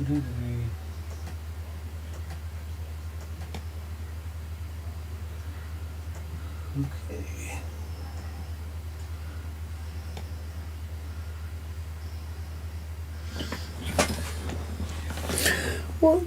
1, 2, 3. Okay. Well,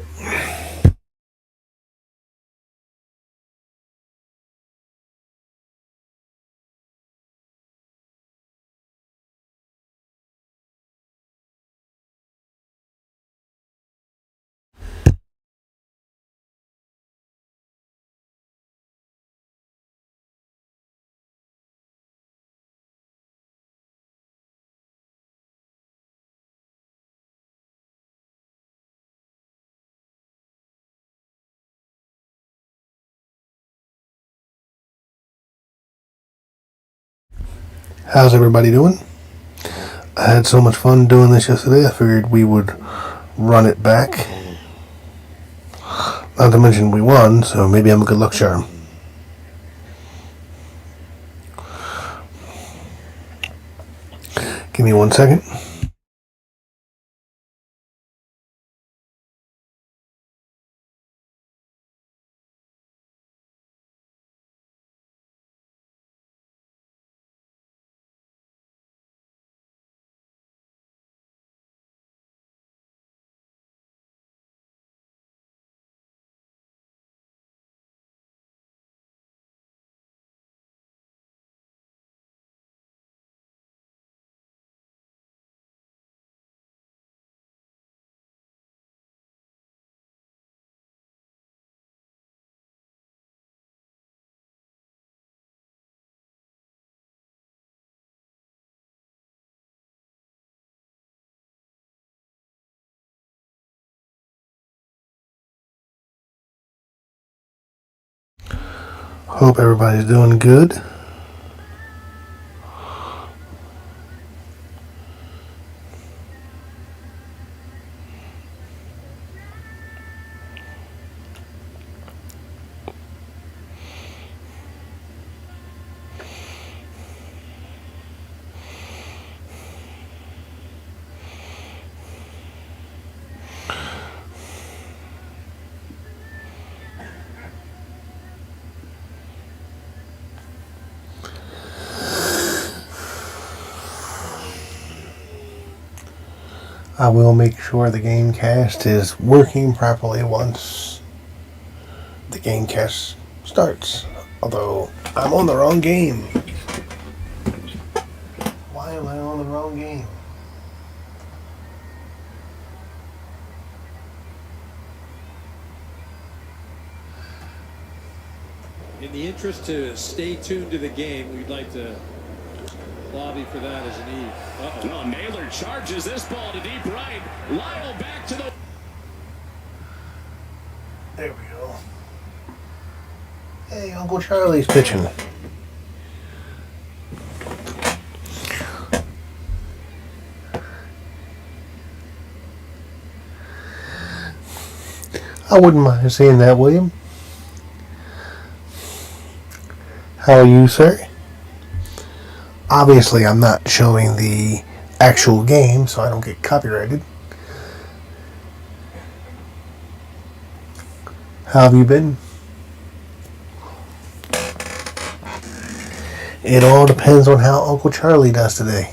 how's everybody doing? I had so much fun doing this yesterday, I figured we would run it back. Not to mention we won, so maybe I'm a good luck charm. Give me 1 second. Hope everybody's doing good. I will make sure the Gamecast is working properly once the Gamecast starts. Although, I'm on the wrong game. Why am I on the wrong game? In the interest to stay tuned to the game, we'd like to lobby for that as an E. Well, Naylor charges this ball to deep right. Lyle back to the... There we go. Hey, Uncle Charlie's pitching. I wouldn't mind seeing that, William. How are you, sir? Obviously, I'm not showing the actual game, so I don't get copyrighted. How have you been? It all depends on how Uncle Charlie does today.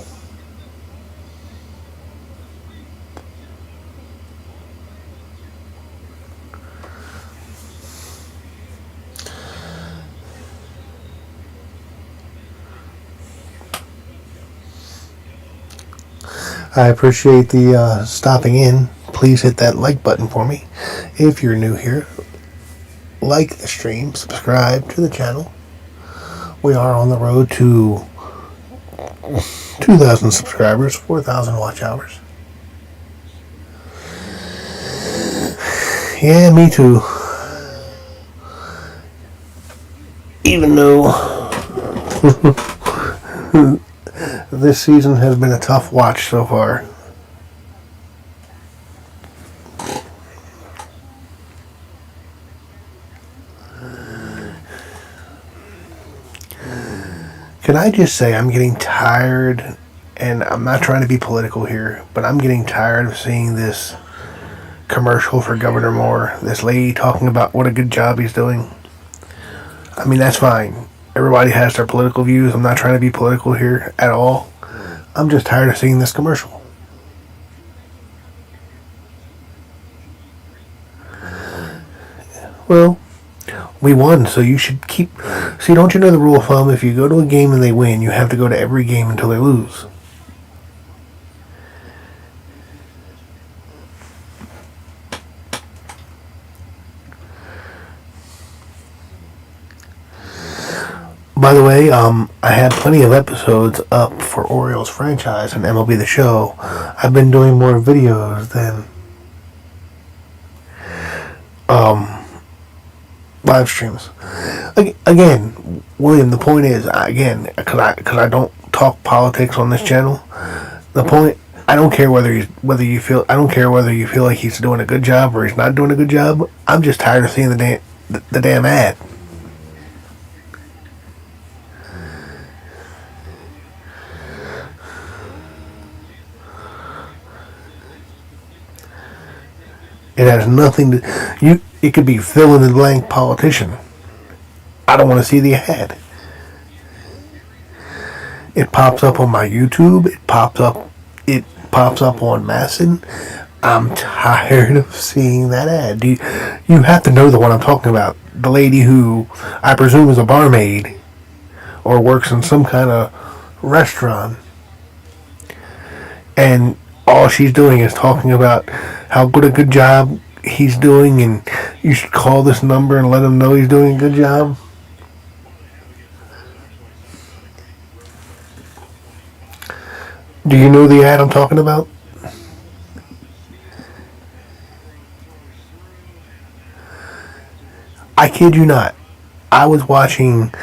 I appreciate the stopping in. Please hit that like button for me. If you're new here, like the stream, subscribe to the channel. We are on the road to 2,000 subscribers, 4,000 watch hours. Yeah, me too. Even though this season has been a tough watch so far. Can I just say I'm getting tired, and I'm not trying to be political here, but I'm getting tired of seeing this commercial for Governor Moore. This lady talking about what a good job he's doing. I mean, that's fine. Everybody has their political views. I'm not trying to be political here at all. I'm just tired of seeing this commercial. Well, we won, so you should keep... See, don't you know the rule of thumb? If you go to a game and they win, you have to go to every game until they lose. By the way, I had plenty of episodes up for Orioles franchise and MLB The Show. I've been doing more videos than live streams. Again, William, the point is, again, because I don't talk politics on this channel. The point, I don't care whether you feel like he's doing a good job or he's not doing a good job. I'm just tired of seeing the damn ad. It has nothing to... It could be fill-in-the-blank politician. I don't want to see the ad. It pops up on my YouTube. It pops up on Masson. I'm tired of seeing that ad. You have to know the one I'm talking about. The lady who I presume is a barmaid or works in some kind of restaurant. And all she's doing is talking about how good a good job he's doing, and you should call this number and let him know he's doing a good job. Do you know the ad I'm talking about? I kid you not. I was watching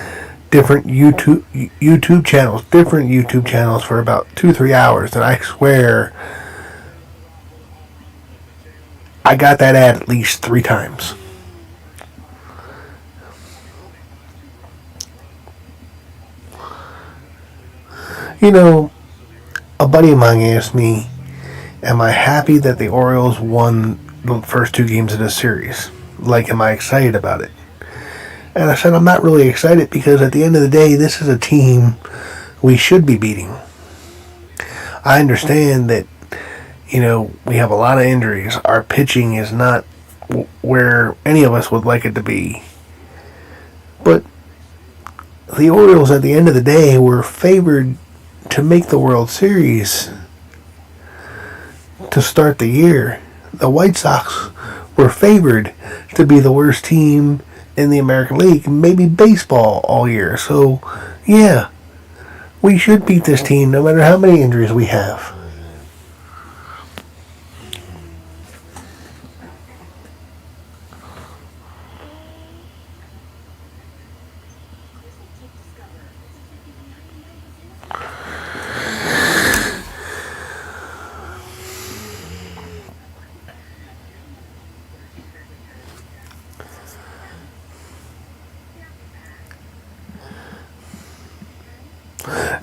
different YouTube channels for about 2-3 hours, and I swear I got that ad at least 3 times. You know, a buddy of mine asked me, am I happy that the Orioles won the first 2 games of this series? Like, am I excited about it? And I said, I'm not really excited because at the end of the day, this is a team we should be beating. I understand that, you know, we have a lot of injuries. Our pitching is not where any of us would like it to be. But the Orioles, at the end of the day, were favored to make the World Series to start the year. The White Sox were favored to be the worst team in the American League, maybe baseball all year. So, yeah, we should beat this team no matter how many injuries we have.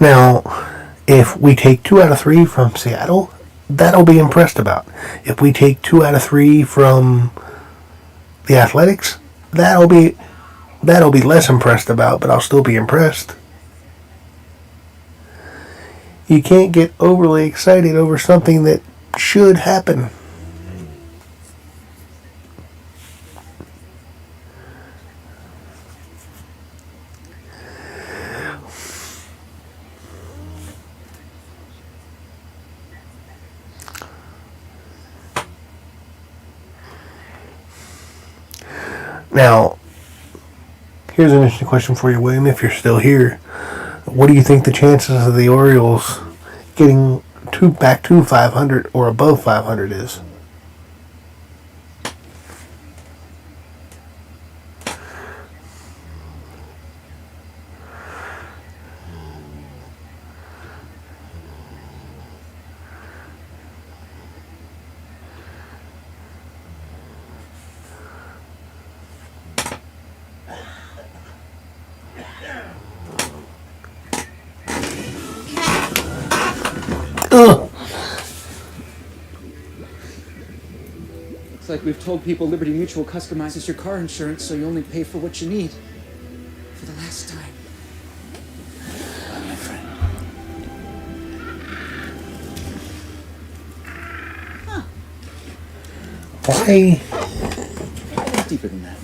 Now, if we take 2 out of 3 from Seattle, that'll be impressed about. If we take 2 out of 3 from the Athletics, that'll be less impressed about, but I'll still be impressed. You can't get overly excited over something that should happen. Now, here's an interesting question for you, William, if you're still here. What do you think the chances of the Orioles getting back to 500 or above 500 is? It's like we've told people Liberty Mutual customizes your car insurance so you only pay for what you need. For the last time. Bye, my friend. Huh. Why? It's deeper than that.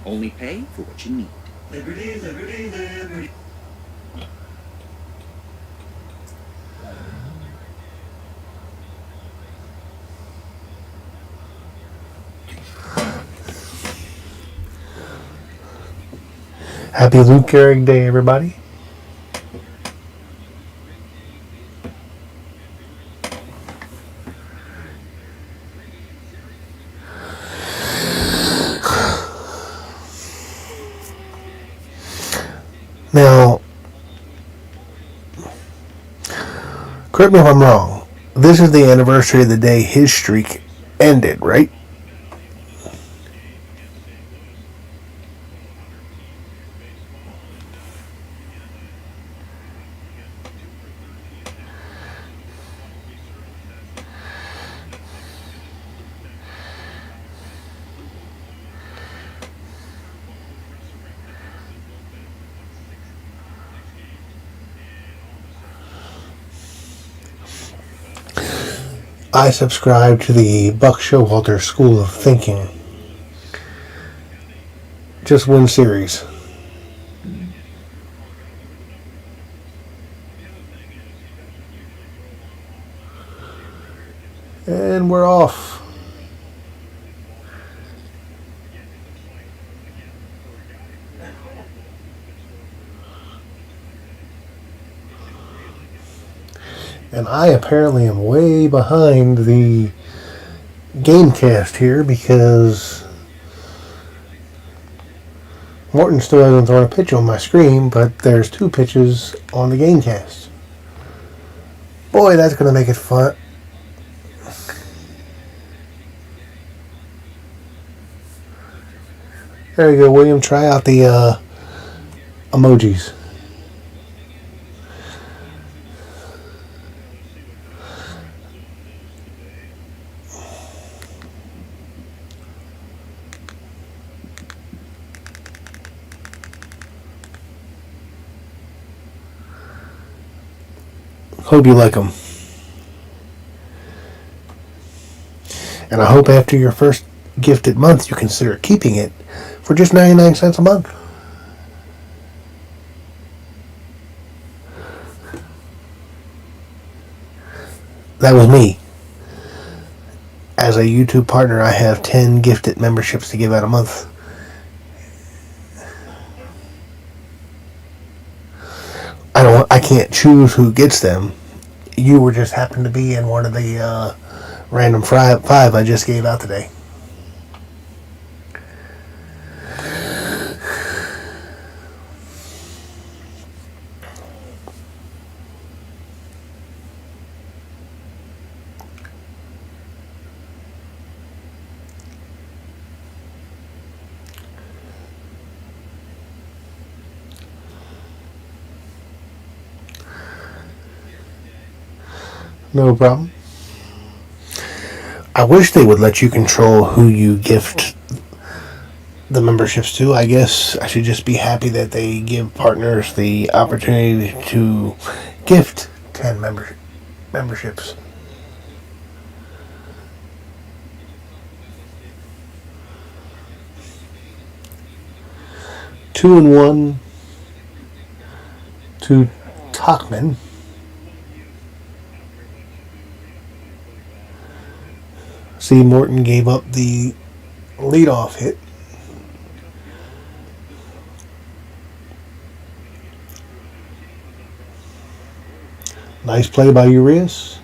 Only pay for what you need. Liberty, liberty, liberty. Happy Luke Gehrig Day, everybody. Now, correct me if I'm wrong. This is the anniversary of the day his streak ended, right? I subscribe to the Buck Showalter school of thinking. Just one series. And we're off. And I apparently am way behind the Gamecast here because Morton still hasn't thrown a pitch on my screen, but there's 2 pitches on the Gamecast. Boy, that's going to make it fun. There you go, William. Try out the emojis. Hope you like them. And I hope after your first gifted month you consider keeping it for just 99 cents a month. That was me. As a YouTube partner, I have 10 gifted memberships to give out a month. I can't choose who gets them. You were just happened to be in one of the random 5 I just gave out today. No problem. I wish they would let you control who you gift the memberships to. I guess I should just be happy that they give partners the opportunity to gift 10 memberships. Two and one to Talkman. See, Morton gave up the leadoff hit. Nice play by Urias.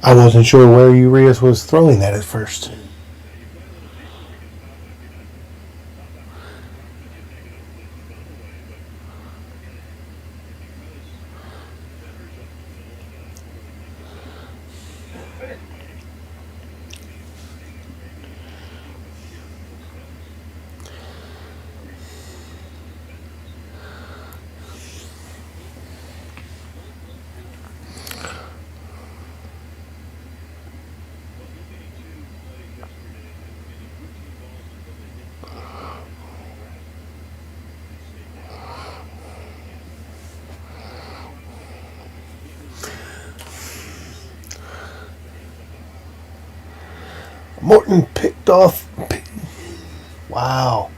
I wasn't sure where Urias was throwing that at first. Morton picked off. Wow.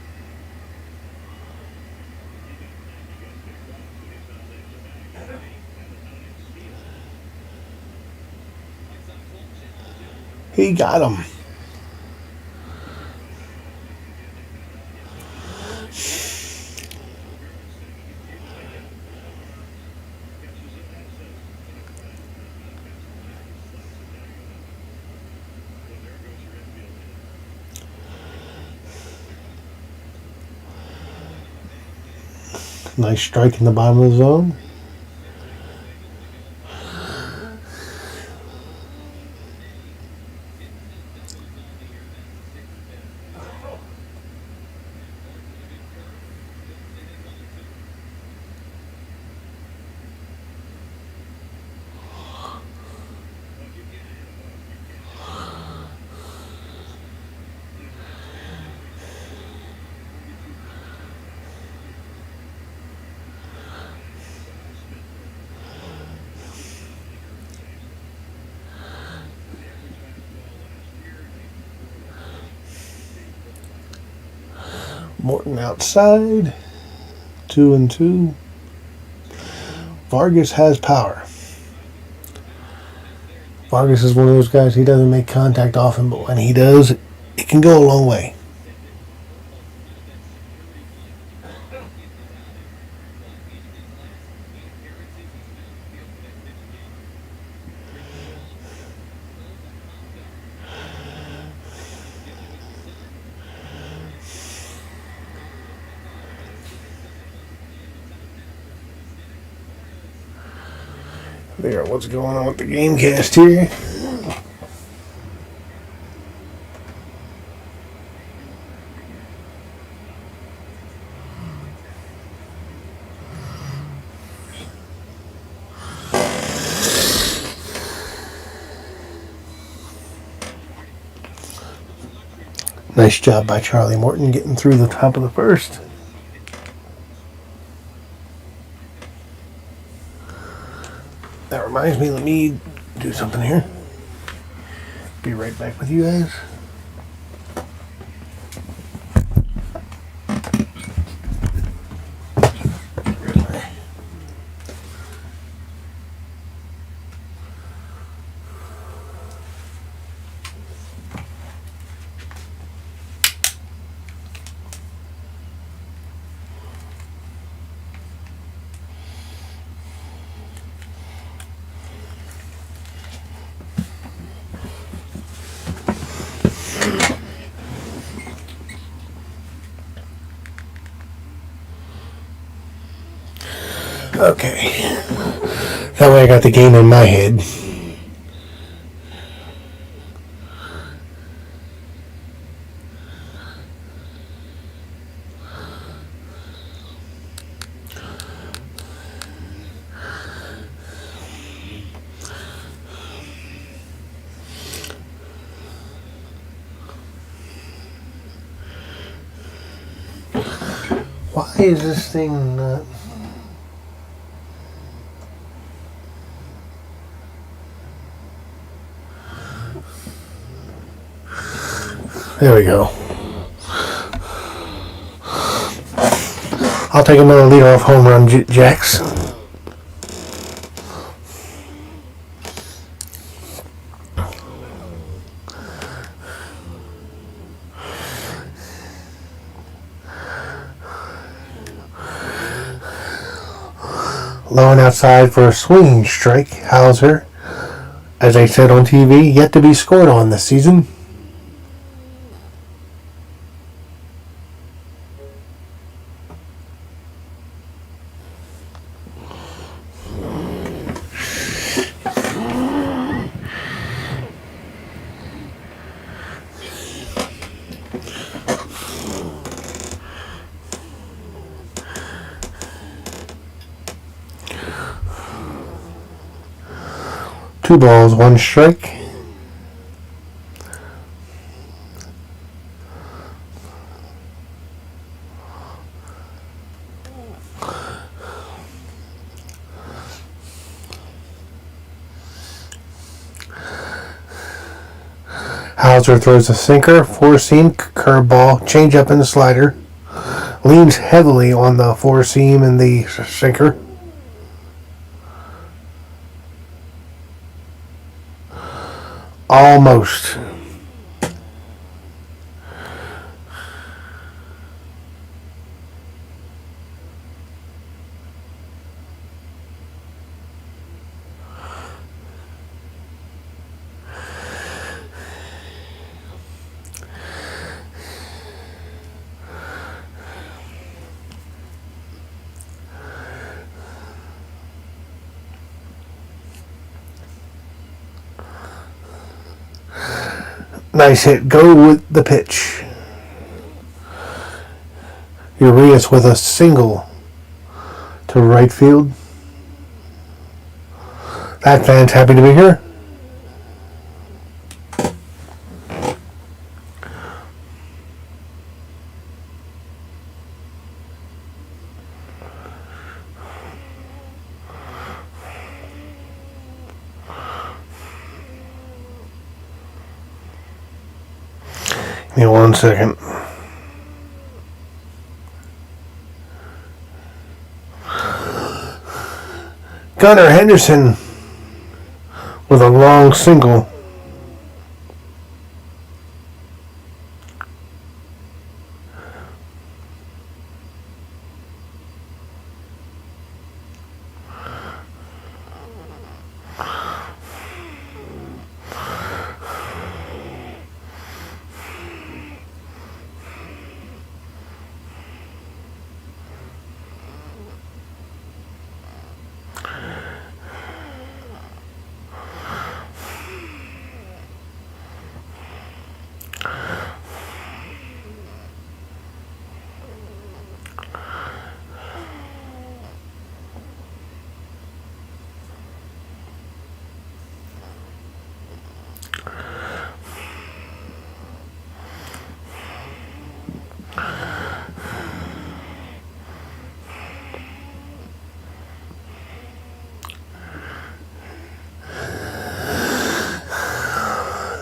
He got him. Nice strike in the bottom of the zone. Morton outside. 2-2. Vargas has power. Vargas is one of those guys, he doesn't make contact often, but when he does, it can go a long way. Figure out what's going on with the Gamecast here. Nice job by Charlie Morton getting through the top of the first. That reminds me, let me do something here. Be right back with you guys. Okay. That way I got the game in my head. Why is this thing not... There we go. I'll take another leadoff home run, Jax. Low and outside for a swinging strike. Hauser, as I said on TV, yet to be scored on this season. Two balls, one strike. Hauser throws a sinker, four-seam, curveball, changeup, and a slider. Leans heavily on the four-seam and the sinker. Almost. Nice hit. Go with the pitch. Urias with a single to right field. That fan's happy to be here. Give me 1 second. Gunnar Henderson with a long single.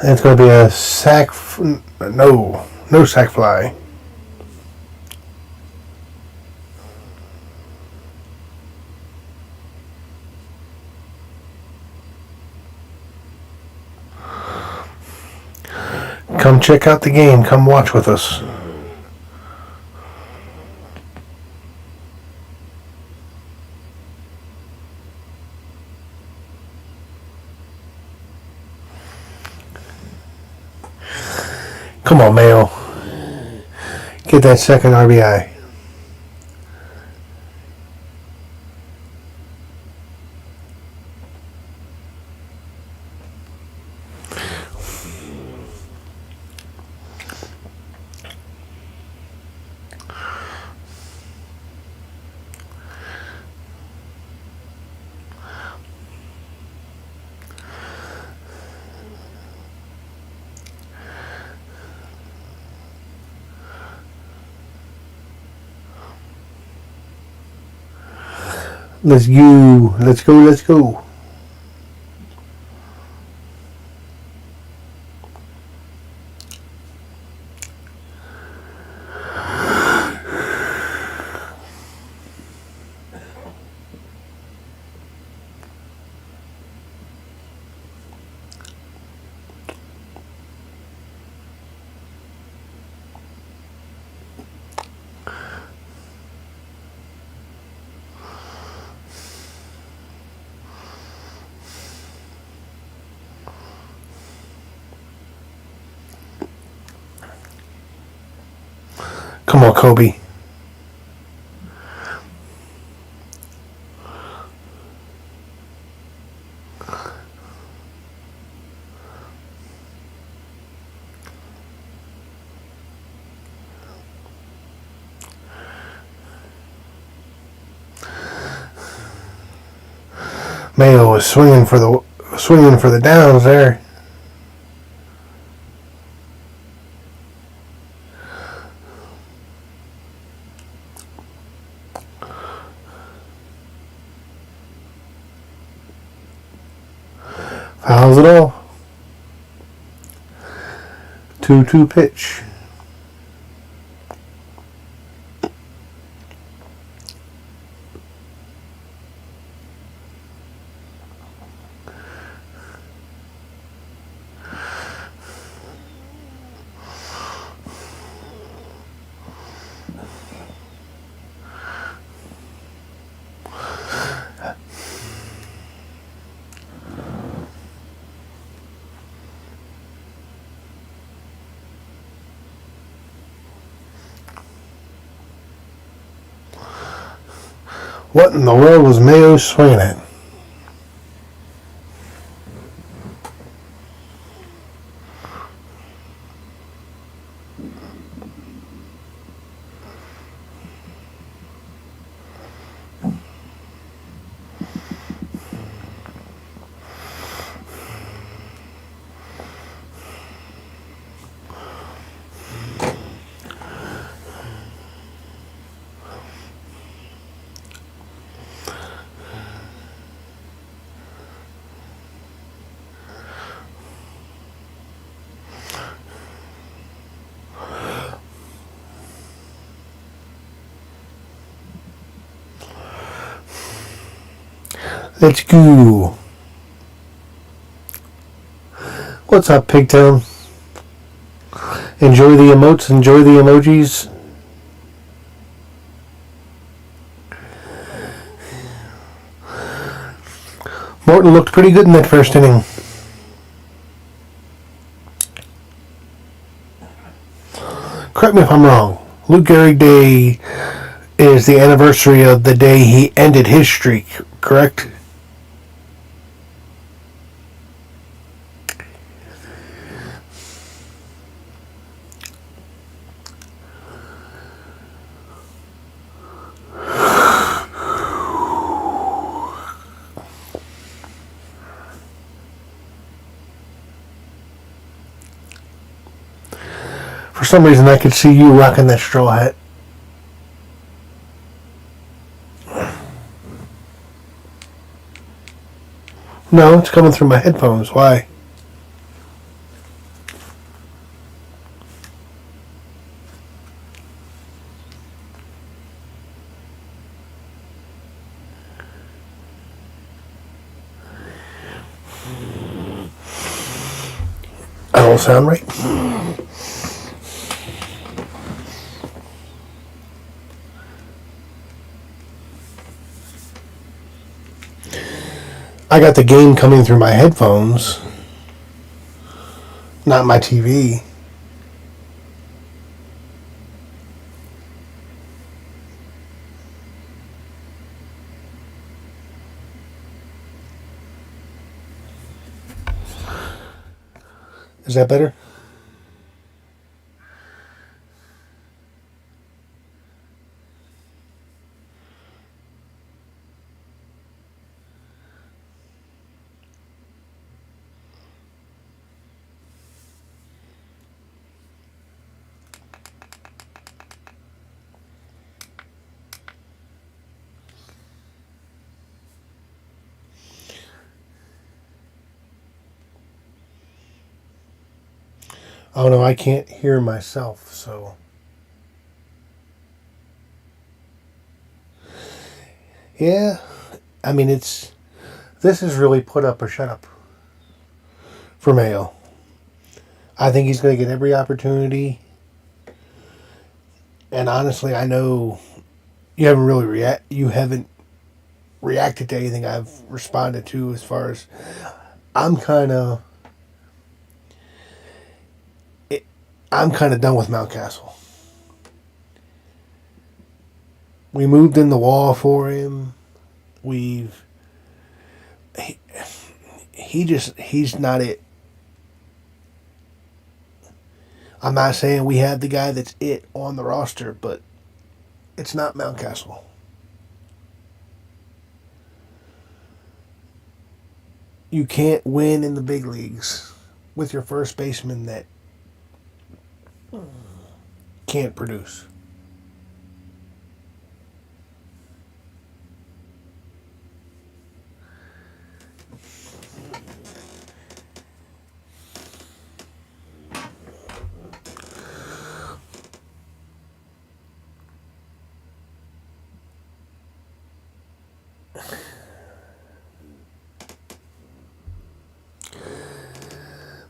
It's going to be a sack. No sack fly. Come check out the game. Come watch with us. Come on, Mayo. Get that second RBI. Let's go. Come on, Kobe. Mayo was swinging for the downs there. Fouls it off. 2-2 pitch. What in the world was Mayo swinging at? Let's go. What's up, Pigtown? Enjoy the emotes, enjoy the emojis. Morton looked pretty good in that first inning. Correct me if I'm wrong. Lou Gehrig Day is the anniversary of the day he ended his streak, correct? For some reason, I could see you rocking that straw hat. No, it's coming through my headphones. Why? That don't sound right. I got the game coming through my headphones, not my TV. Is that better? Oh no, I can't hear myself, so. Yeah, I mean, this is really put up or shut up for Mayo. I think he's going to get every opportunity. And honestly, I know you haven't reacted to anything I've responded to as far as I'm kind of done with Mountcastle. We moved in the wall for him. He's not it. I'm not saying we have the guy that's it on the roster, but it's not Mountcastle. You can't win in the big leagues with your first baseman that can't produce.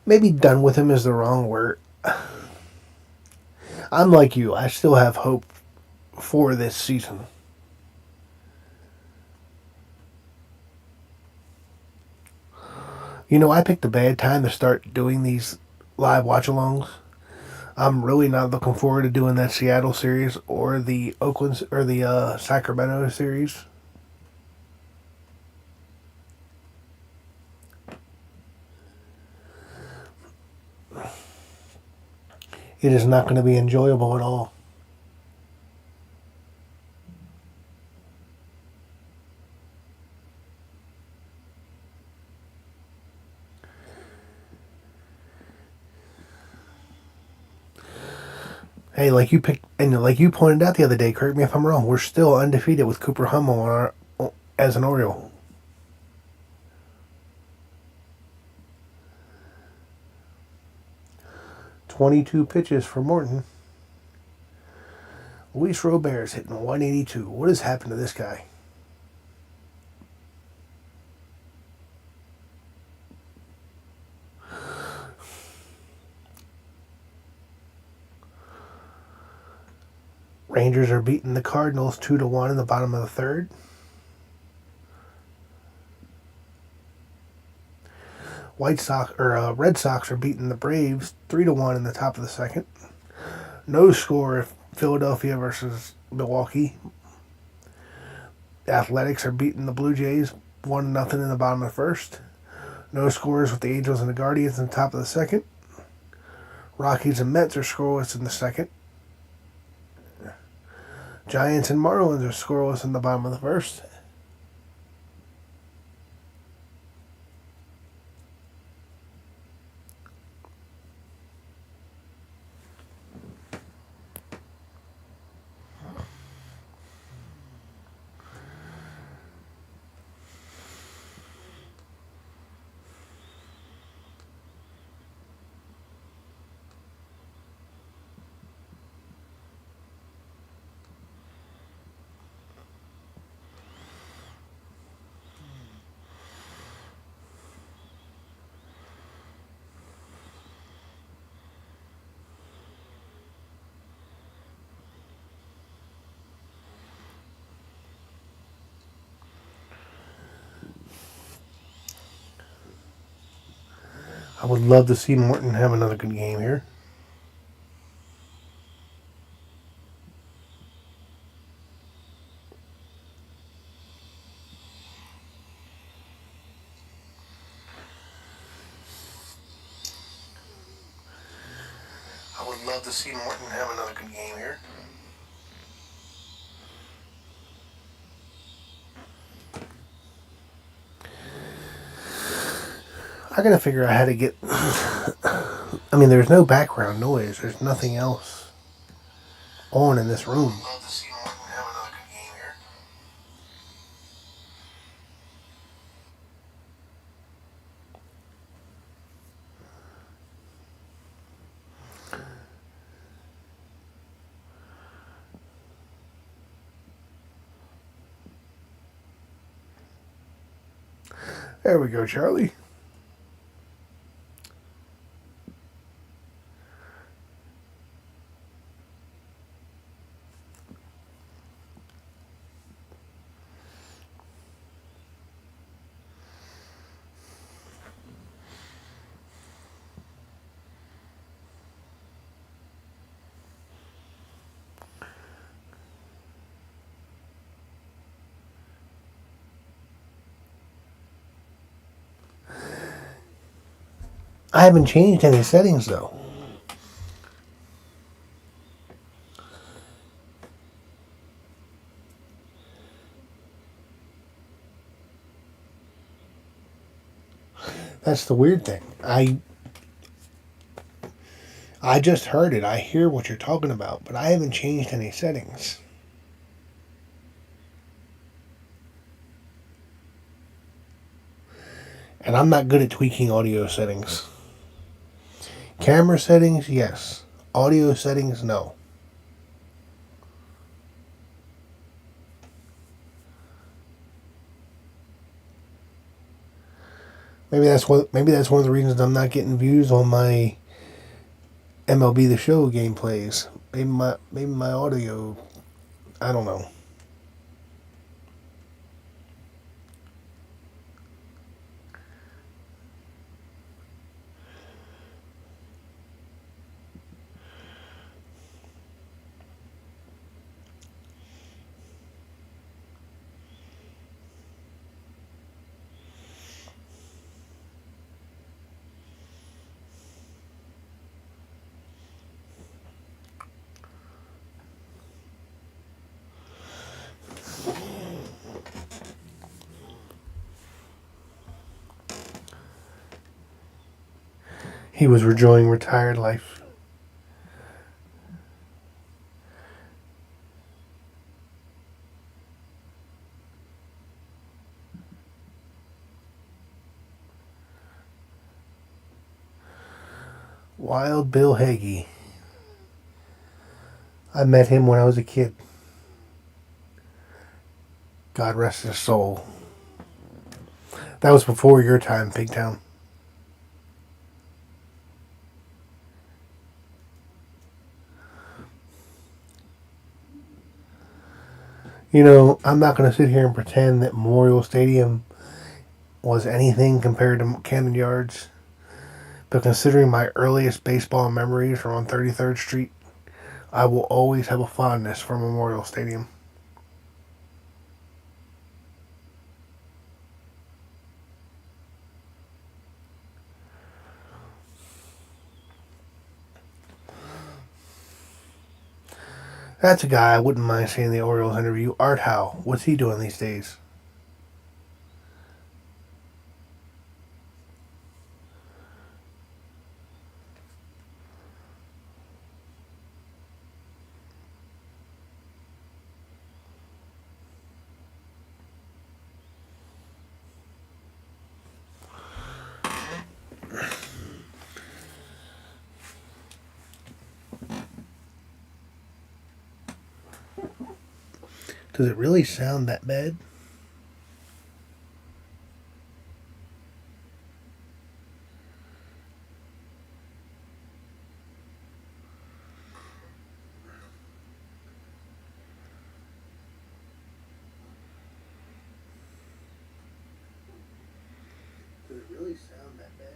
maybe done with him is the wrong word. I'm like you. I still have hope for this season. You know, I picked a bad time to start doing these live watch-alongs. I'm really not looking forward to doing that Seattle series or the Oakland or the Sacramento series. It is not going to be enjoyable at all. Hey, like you picked and like you pointed out the other day, correct me if I'm wrong, we're still undefeated with Cooper Hummel as an Oriole. .22 pitches for Morton. Luis Robert's hitting 182. What has happened to this guy? Rangers are beating the Cardinals 2-1 in the bottom of the third. Red Sox are beating the Braves 3-1 in the top of the second. No score Philadelphia versus Milwaukee. The Athletics are beating the Blue Jays 1-0 in the bottom of the first. No scores with the Angels and the Guardians in the top of the second. Rockies and Mets are scoreless in the second. Giants and Marlins are scoreless in the bottom of the first. I would love to see Morton have another good game here. I would love to see Morton have another good game here. I gotta figure out how to get. I mean, there's no background noise. There's nothing else on in this room. Love to see Morton have another good game here. There we go, Charlie. I haven't changed any settings though. That's the weird thing. I just heard it. I hear what you're talking about, but I haven't changed any settings. And I'm not good at tweaking audio settings. Camera settings, yes. Audio settings, no. Maybe that's one of the reasons I'm not getting views on my MLB The Show gameplays. Maybe my audio. I don't know. He was enjoying retired life. Wild Bill Hagee. I met him when I was a kid. God rest his soul. That was before your time, Pigtown. You know, I'm not going to sit here and pretend that Memorial Stadium was anything compared to Camden Yards. But considering my earliest baseball memories are on 33rd Street, I will always have a fondness for Memorial Stadium. That's a guy I wouldn't mind seeing the Orioles interview. Art Howe. What's he doing these days? Does it really sound that bad? Does it really sound that bad?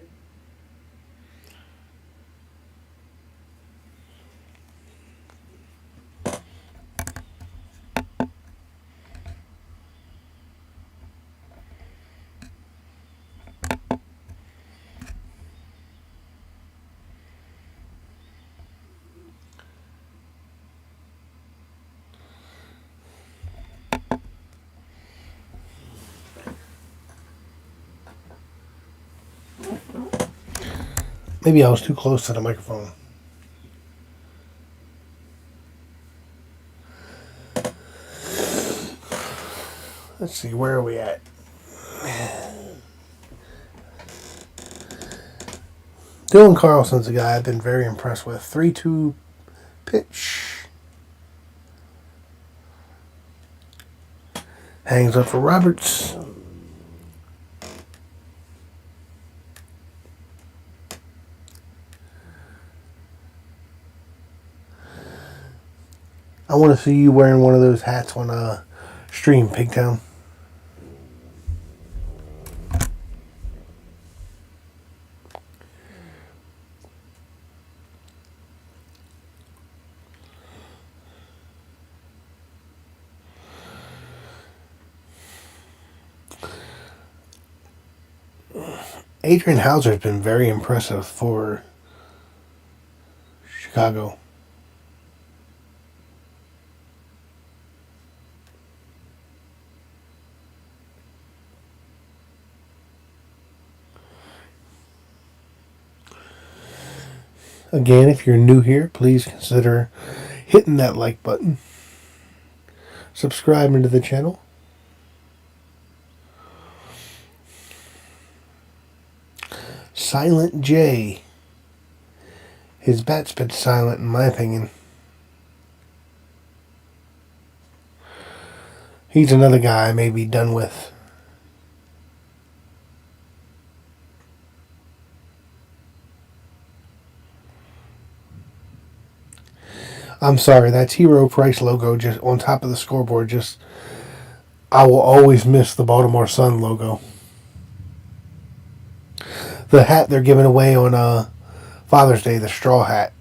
Maybe I was too close to the microphone. Let's see, where are we at? Dylan Carlson's a guy I've been very impressed with. 3-2 pitch. Hangs up for Roberts. I want to see you wearing one of those hats on stream, Pigtown. Adrian Hauser's been very impressive for Chicago. Again, if you're new here, please consider hitting that like button, subscribing to the channel. Silent J. His bat's been silent in my opinion. He's another guy I may be done with. I'm sorry, that T. Rowe Price logo just on top of the scoreboard I will always miss the Baltimore Sun logo. The hat they're giving away on Father's Day, the straw hat.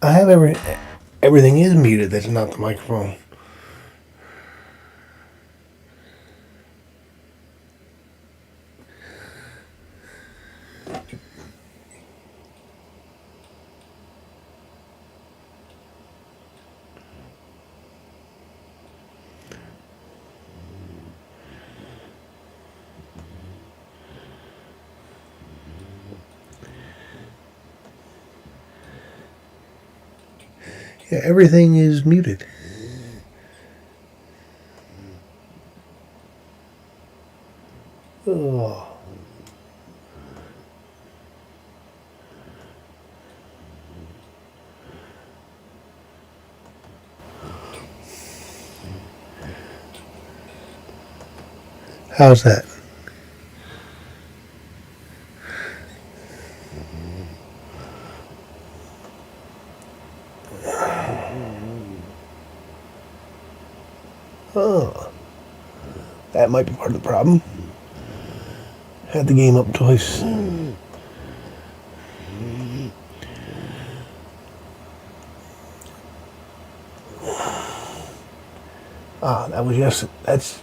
I have everything is muted. That's not the microphone. Yeah, everything is muted. Oh. How's that? Oh. That might be part of the problem. Had the game up twice. That was that's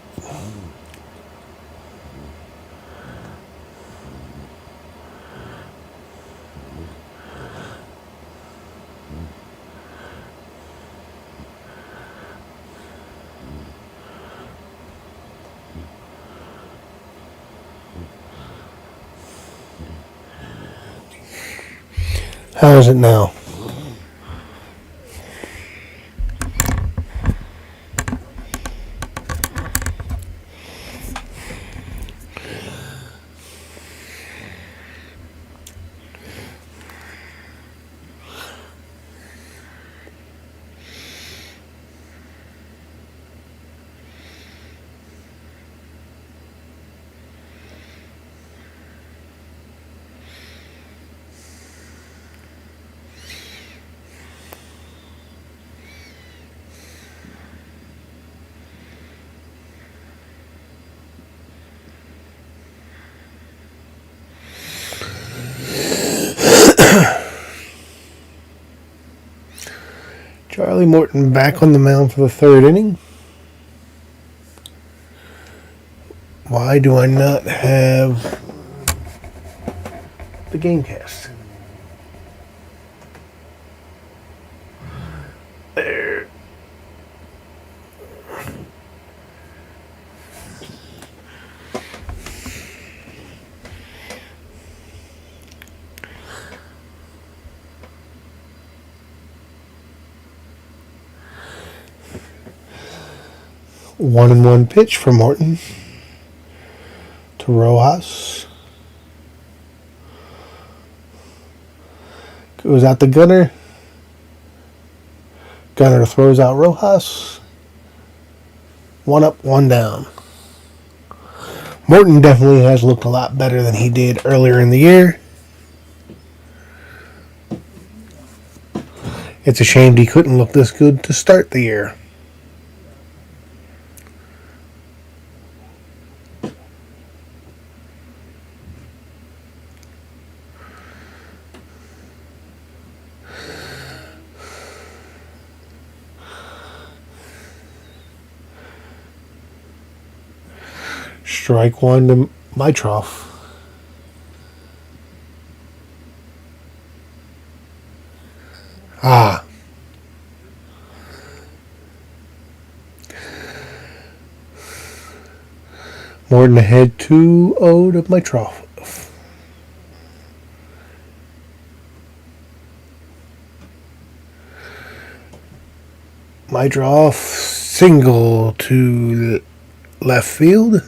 how is it now? Charlie Morton back on the mound for the third inning. Why do I not have the game cast? There. One and one pitch for Morton to Rojas. Goes out to Gunner. Gunner throws out Rojas. One up, one down. Morton definitely has looked a lot better than he did earlier in the year. It's a shame he couldn't look this good to start the year. Strike one to Mytroff. Ah. Morton ahead 2-0 to my trough. My draw single to left field.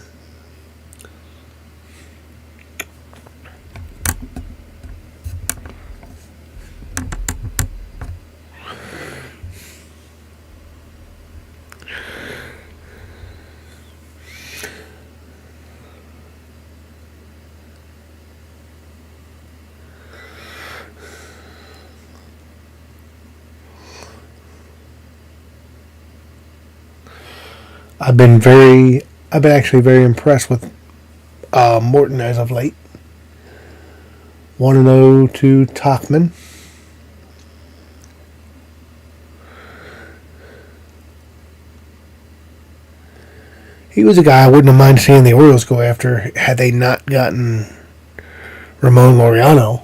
I've been actually very impressed with Morton as of late. 1-0 to Tachman. He was a guy I wouldn't have minded seeing the Orioles go after had they not gotten Ramon Laureano.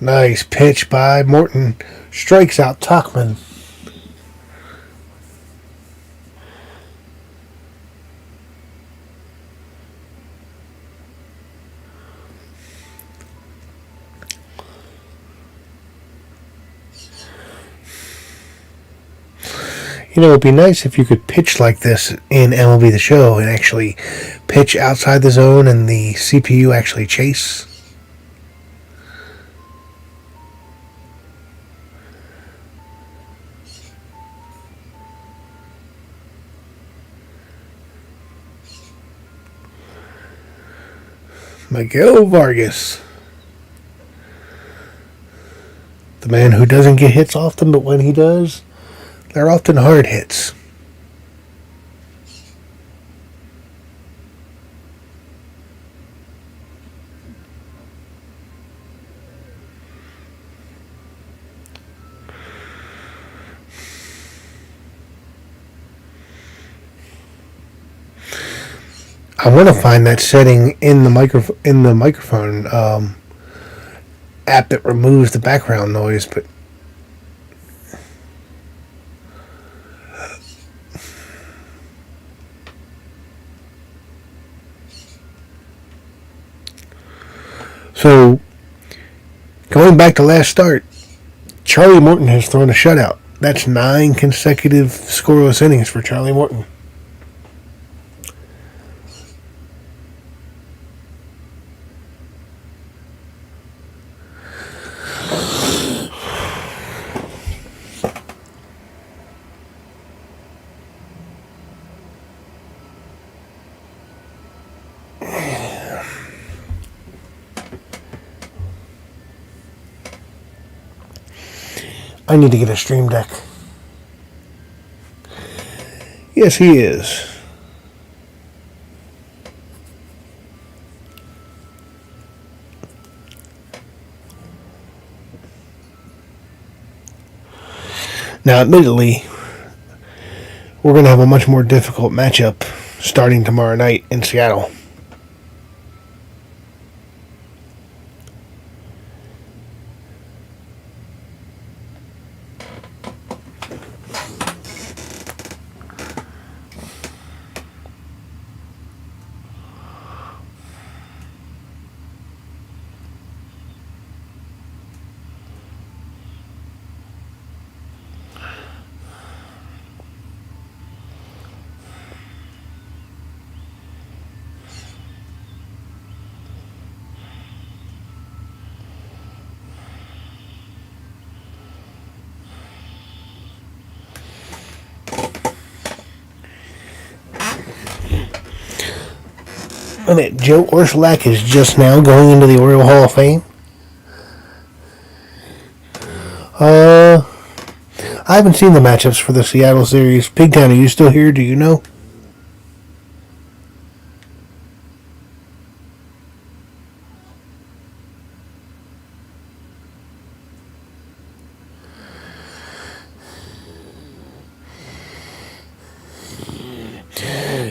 Nice pitch by Morton. Strikes out Tachman. You know, it'd be nice if you could pitch like this in MLB The Show and actually pitch outside the zone and the CPU actually chase. Miguel Vargas. The man who doesn't get hits often, but when he does, they're often hard hits. I want to find that setting in the microphone app that removes the background noise, but so going back to last start, Charlie Morton has thrown a shutout. That's 9 consecutive scoreless innings for Charlie Morton. I need to get a stream deck. Yes, he is. Now, admittedly, we're going to have a much more difficult matchup starting tomorrow night in Seattle. And that Joe Orsulak is just now going into the Oriole Hall of Fame. I haven't seen the matchups for the Seattle series. Pigtown, are you still here? Do you know?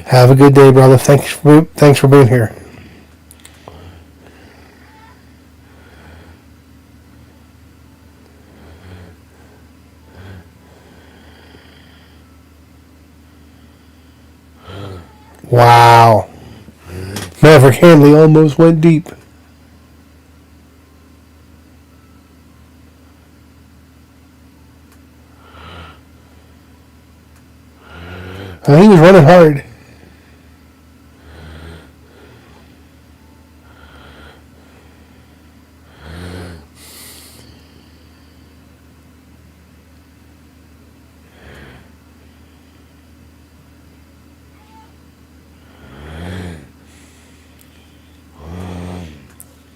Have a good day, brother. Thanks for being here. Wow. Maverick Hanley almost went deep. He was running hard.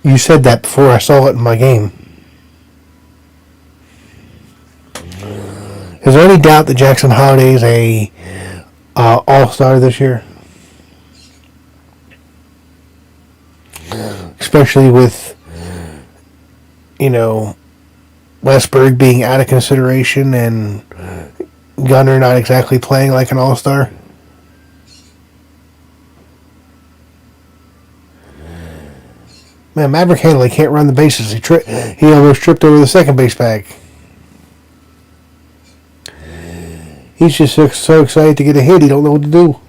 You said that before I saw it in my game. Is there any doubt that Jackson Holiday is a all-star this year? Especially with, Westberg being out of consideration and Gunnar not exactly playing like an all-star. Man, Maverick Hanley can't run the bases. He almost tripped over the second base bag. He's just so excited to get a hit, he don't know what to do.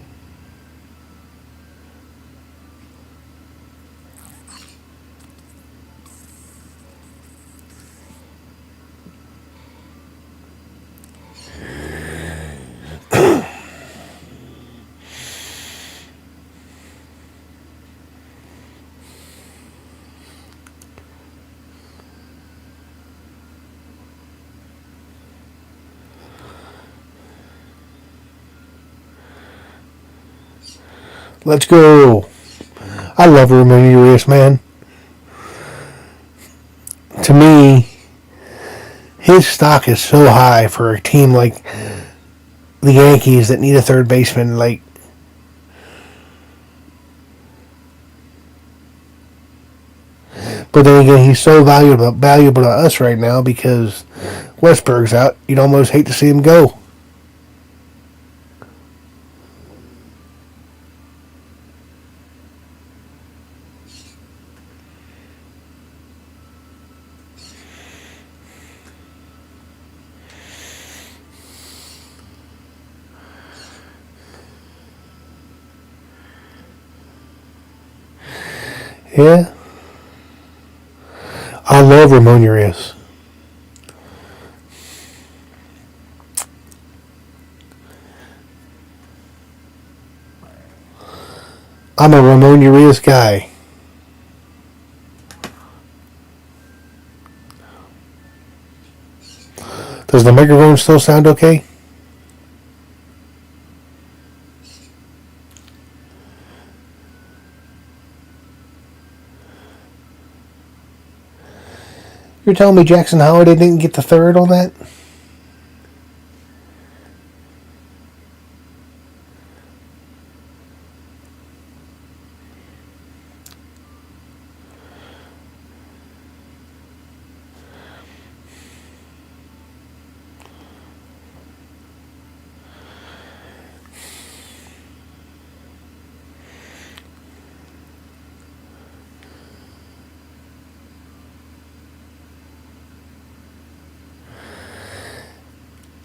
Let's go. I love Ramon Urias, man. To me, his stock is so high for a team like the Yankees that need a third baseman. But then again, he's so valuable to us right now because Westberg's out. You'd almost hate to see him go. Yeah. I love Ramon Urias. I'm a Ramon Urias guy. Does the microphone still sound okay? You're telling me Jackson Holiday didn't get the third on that?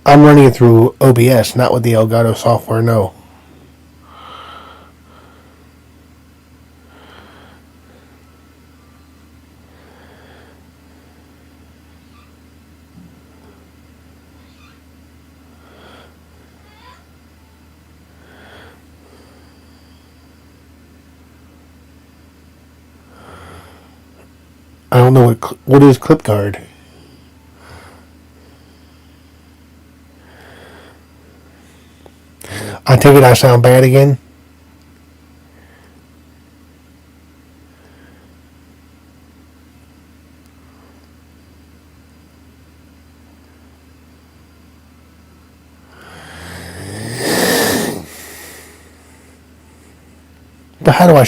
I'm running it through OBS, not with the Elgato software, no. I don't know what is clip guard. I take it I sound bad again. But how do I...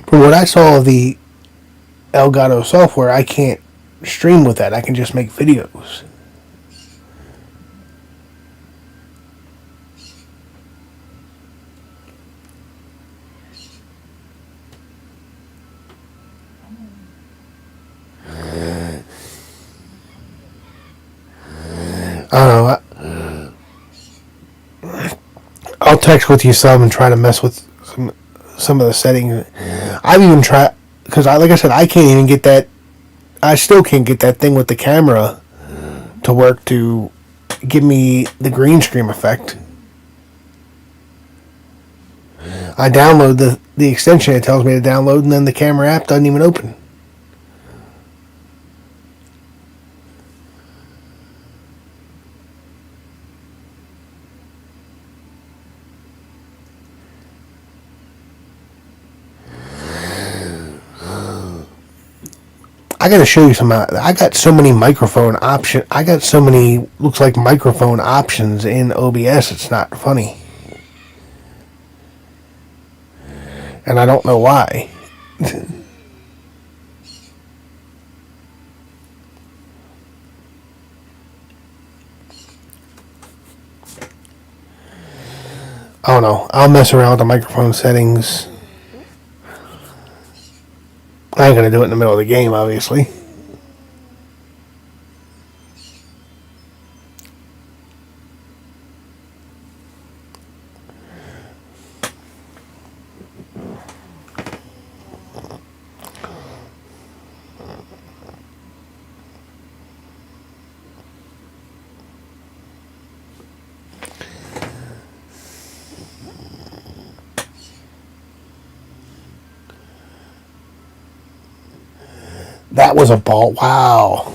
From what I saw of the Elgato software, I can't stream with that. I can just make videos. I don't know. I'll text with you some and try to mess with some of the settings. I've even tried, because like I said, I can't even get that. I still can't get that thing with the camera to work to give me the green screen effect. I download the extension it tells me to download, and then the camera app doesn't even open. I gotta show you some. I got so many microphone options. I got so many looks like microphone options in OBS. It's not funny, and I don't know why. I don't know. I'll mess around with the microphone settings. I ain't gonna do it in the middle of the game, obviously. That was a ball. Wow.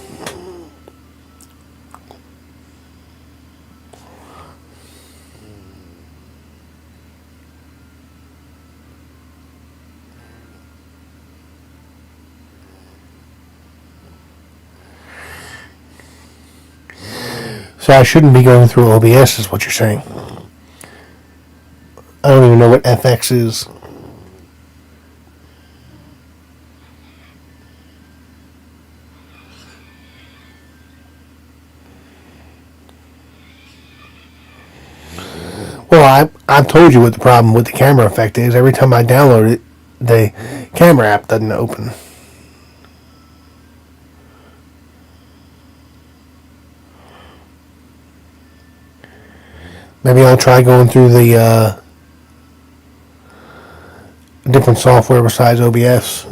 So I shouldn't be going through OBS is what you're saying. I don't even know what FX is. Well, I've told you what the problem with the camera effect is. Every time I download it, the camera app doesn't open. Maybe I'll try going through the different software besides OBS.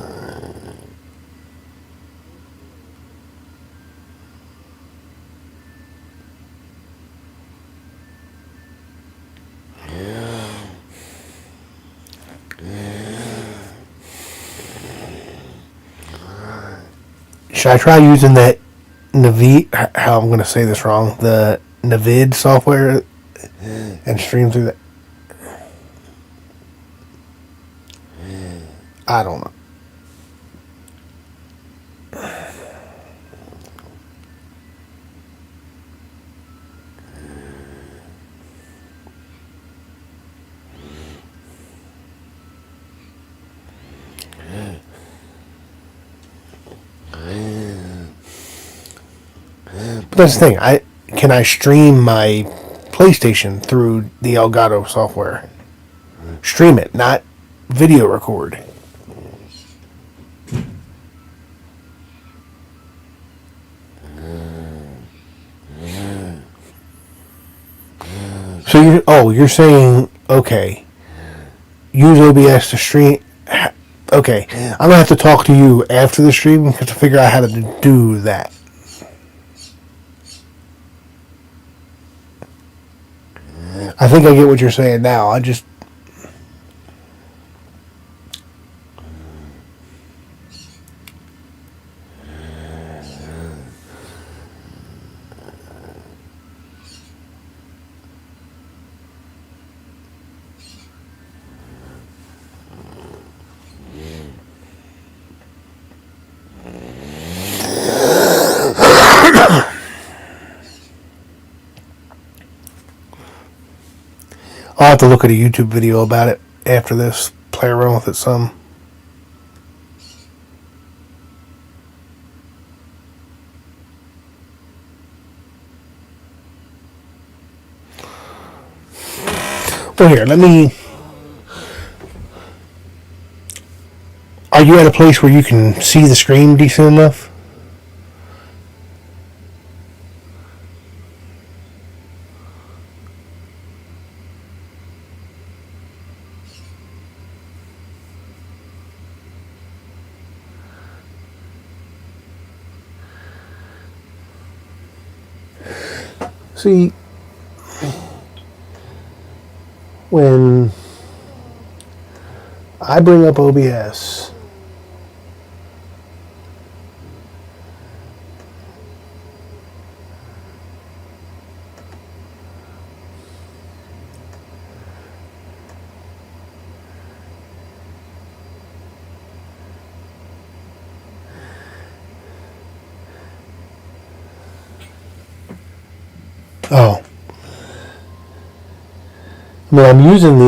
Should I try using that Navid? How I'm going to say this wrong? The Navid software and stream through that? I don't know. But that's the thing. Can I stream my PlayStation through the Elgato software? Stream it, not video record. So you're saying, okay, use OBS to stream. Okay, I'm gonna have to talk to you after the stream to figure out how to do that. I think I get what you're saying now. I'll have to look at a YouTube video about it after this. Play around with it some. Well, here, let me... Are you at a place where you can see the screen decent enough? See, when I bring up OBS, oh, I mean, I'm using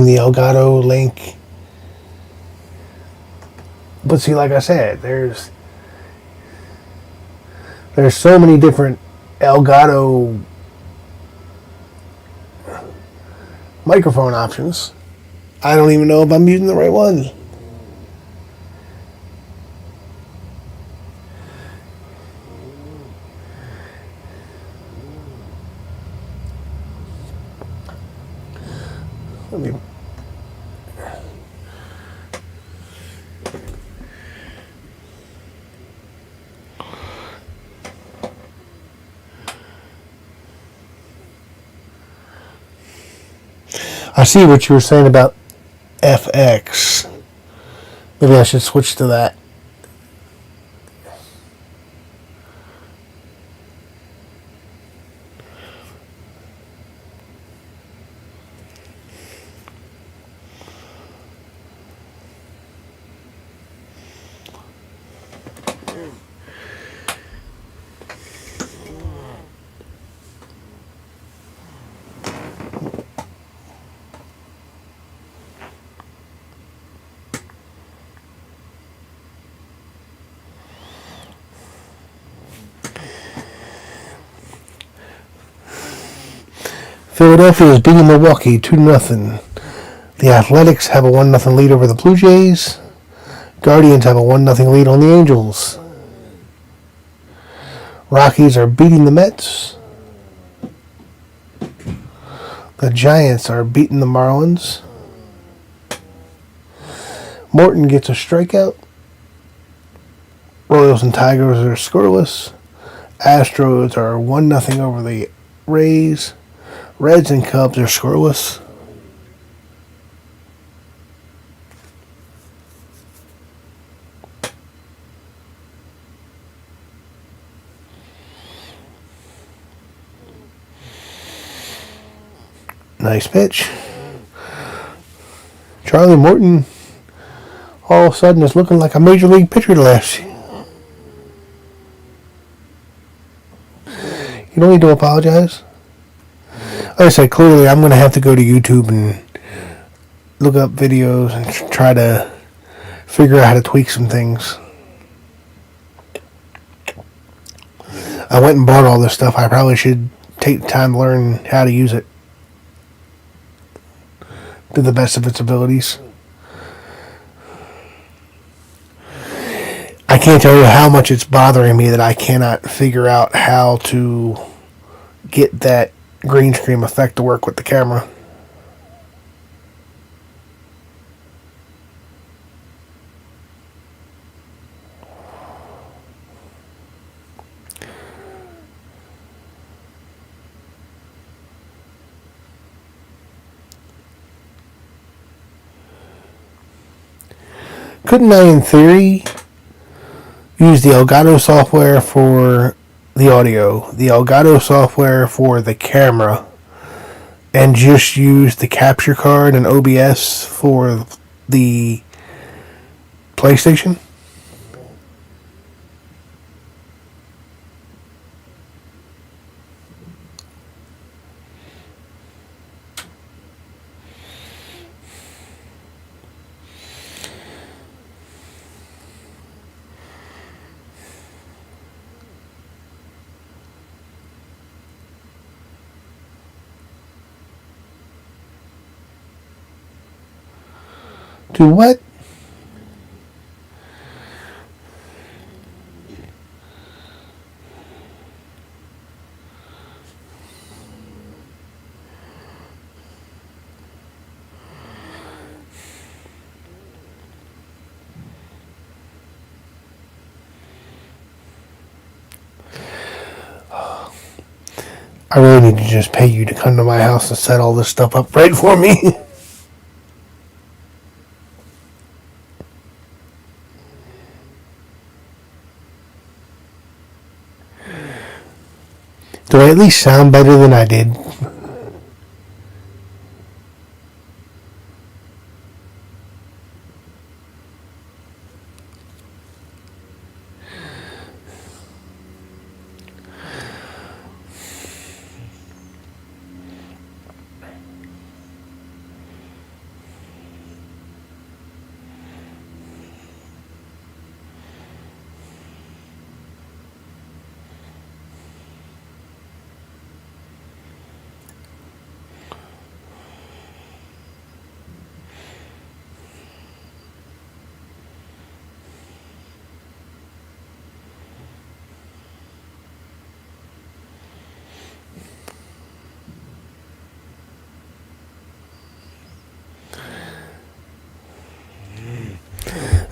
the Elgato link, but see, like I said, there's so many different Elgato microphone options. I don't even know if I'm using the right one. Let me... I see what you were saying about FX. Maybe I should switch to that. Philadelphia is beating Milwaukee 2-0. The Athletics have a 1-0 lead over the Blue Jays. Guardians have a 1-0 lead on the Angels. Rockies are beating the Mets. The Giants are beating the Marlins. Morton gets a strikeout. Royals and Tigers are scoreless. Astros are 1-0 over the Rays. Reds and Cubs are scoreless. Nice pitch. Charlie Morton all of a sudden is looking like a major league pitcher last year. You don't need to apologize. Like I said, clearly I'm going to have to go to YouTube and look up videos and try to figure out how to tweak some things. I went and bought all this stuff. I probably should take the time to learn how to use it to the best of its abilities. I can't tell you how much it's bothering me that I cannot figure out how to get that green screen effect to work with the camera. Couldn't I, in theory, use the Elgato software for the audio, the Elgato software for the camera, and just use the capture card and OBS for the PlayStation? To what? I really need to just pay you to come to my house and set all this stuff up right for me. Do I at least sound better than I did?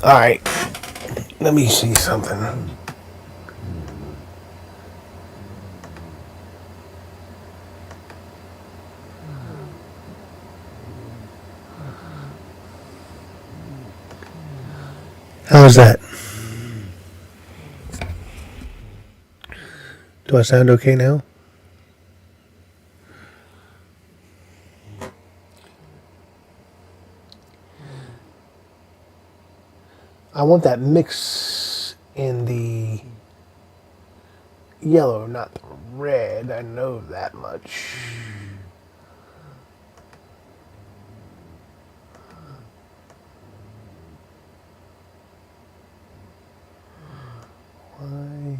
Alright. Let me see something. How's that? Do I sound okay now? I want that mix in the yellow, not the red. I know that much. Why?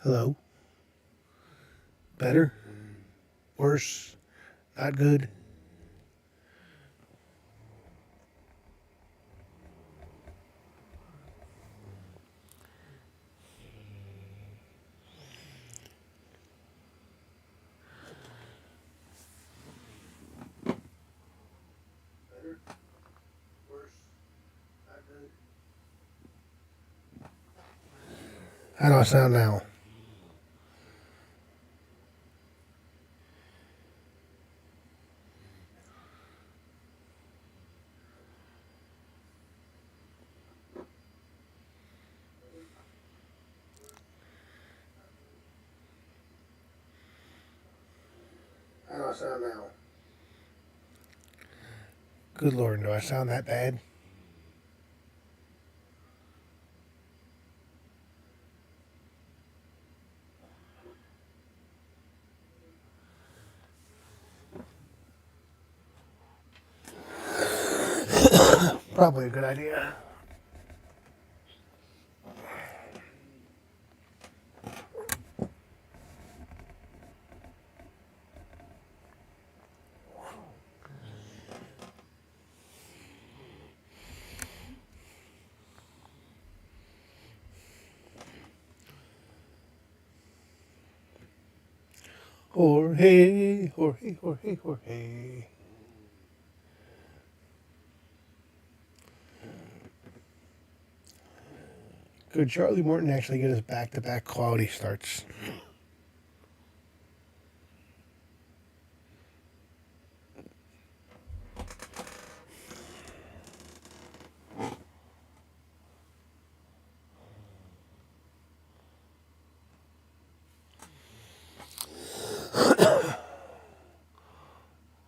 Hello? Better? Worse? Not good? Better? Worse? Not good? How do I sound now? How do I sound now? Good Lord, do I sound that bad? Probably a good idea. Jorge, Jorge, Jorge, Jorge. Could Charlie Morton actually get us back-to-back quality starts?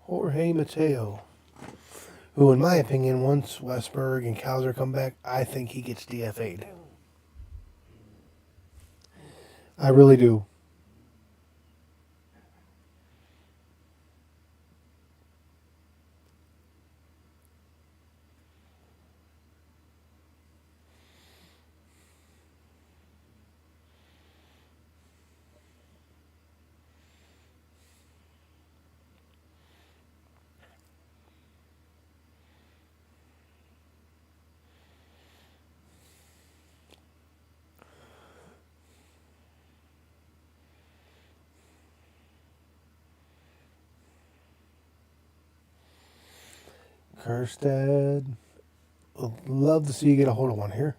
Jorge Mateo, who in my opinion, once Westberg and Cowser come back, I think he gets DFA'd. I really do. Kerstead. Would love to see you get a hold of one here.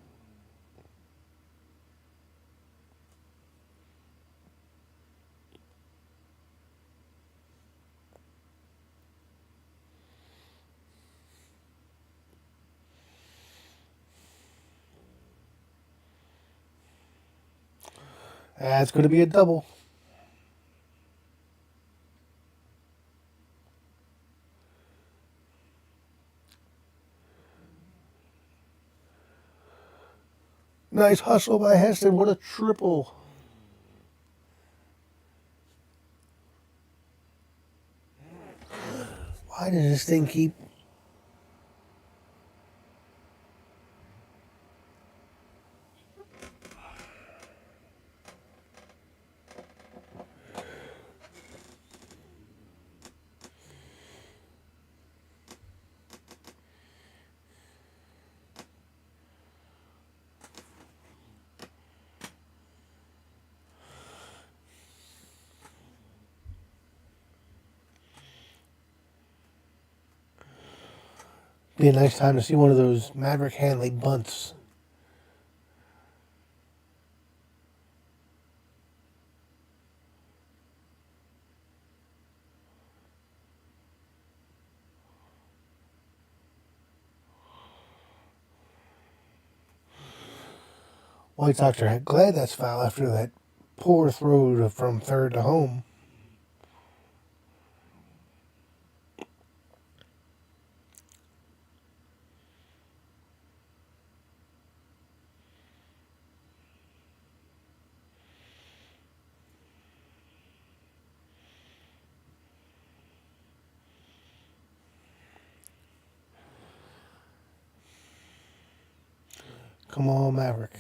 That's going to be a double. Nice hustle by Heston. What a triple. Why does this thing keep... Be a nice time to see one of those Maverick Hanley bunts. White Sox are glad that's foul after that poor throw from third to home. Come on, Maverick.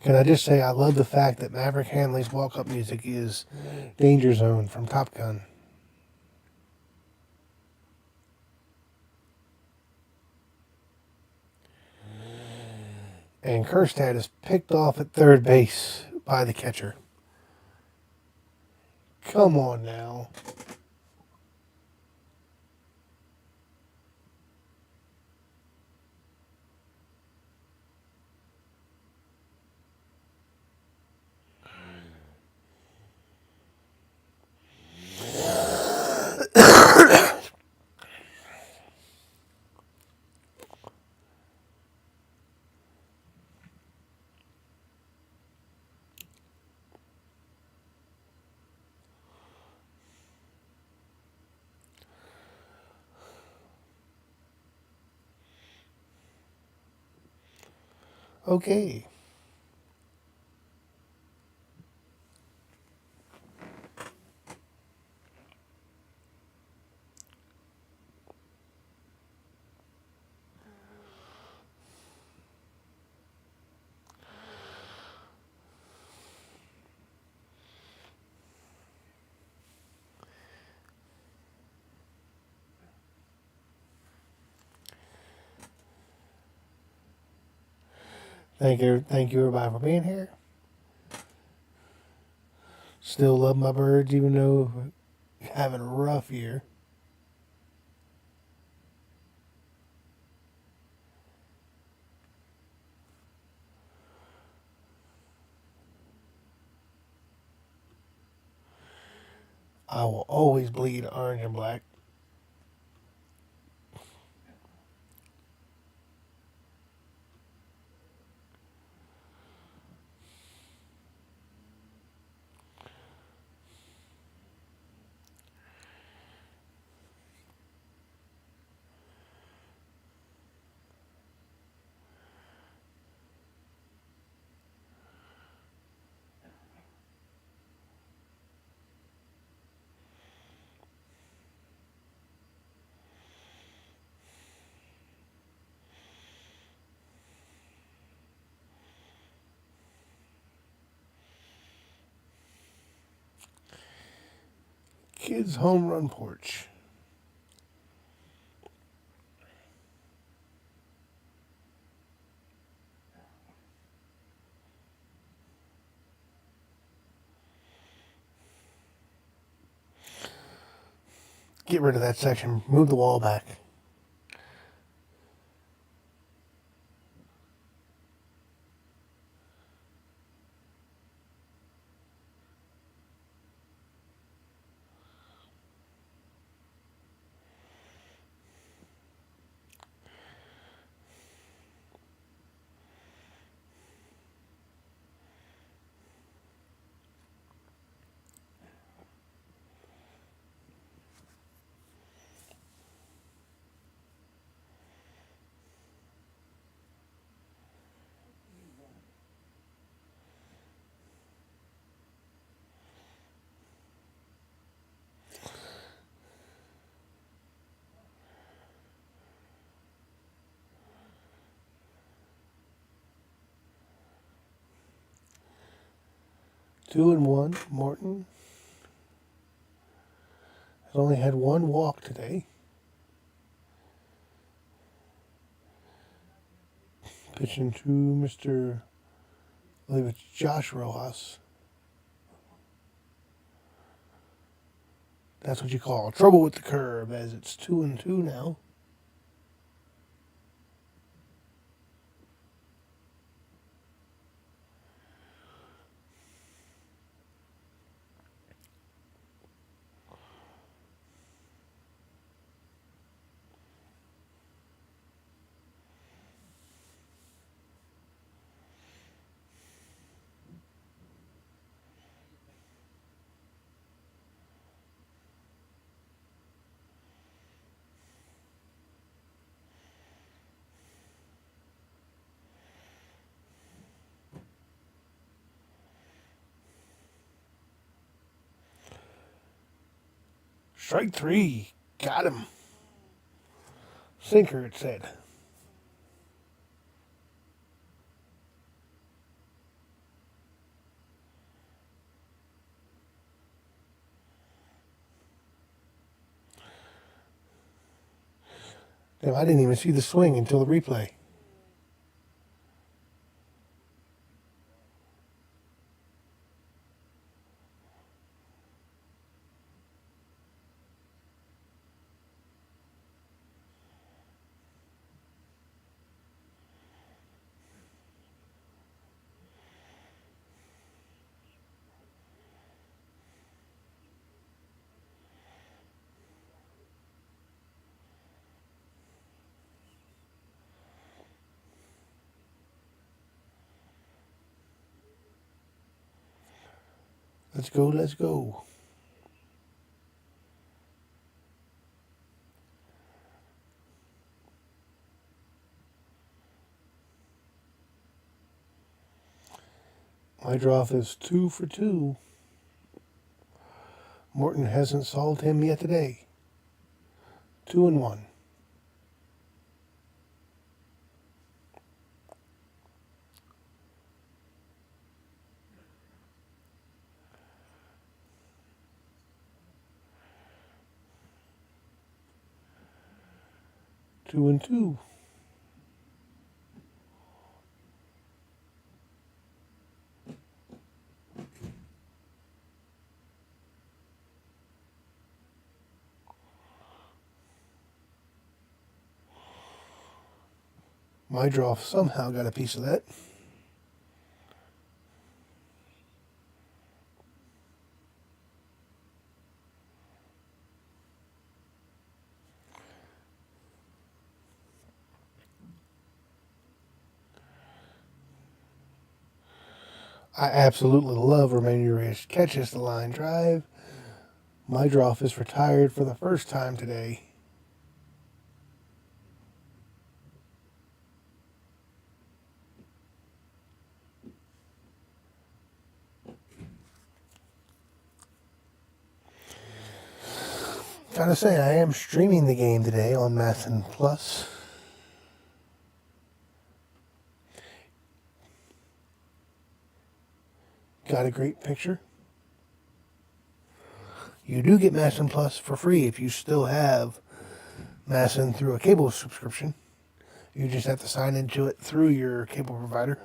Can I just say I love the fact that Maverick Hanley's walk-up music is Danger Zone from Top Gun. And Kerstad is picked off at third base by the catcher. Come on now. Okay. Thank you everybody for being here. Still love my birds even though having a rough year. I will always bleed orange and black. Kids' home run porch. Get rid of that section. Move the wall back. Two and one. Morton has only had one walk today. Pitching to Mr. I believe it's Josh Rojas. That's what you call trouble with the curve, as it's 2-2 now. Strike three. Got him. Sinker, it said. Damn, I didn't even see the swing until the replay. Let's go, let's go. My draw is 2 for 2. Morton hasn't solved him yet today. 2 and 1. Two and 2. My draw somehow got a piece of that. I absolutely love Ramirez catches the line drive. My draw is retired for the first time today. Gotta say, I am streaming the game today on Masson Plus. Got a great picture. You do get Masson Plus for free if you still have Masson through a cable subscription. You just have to sign into it through your cable provider.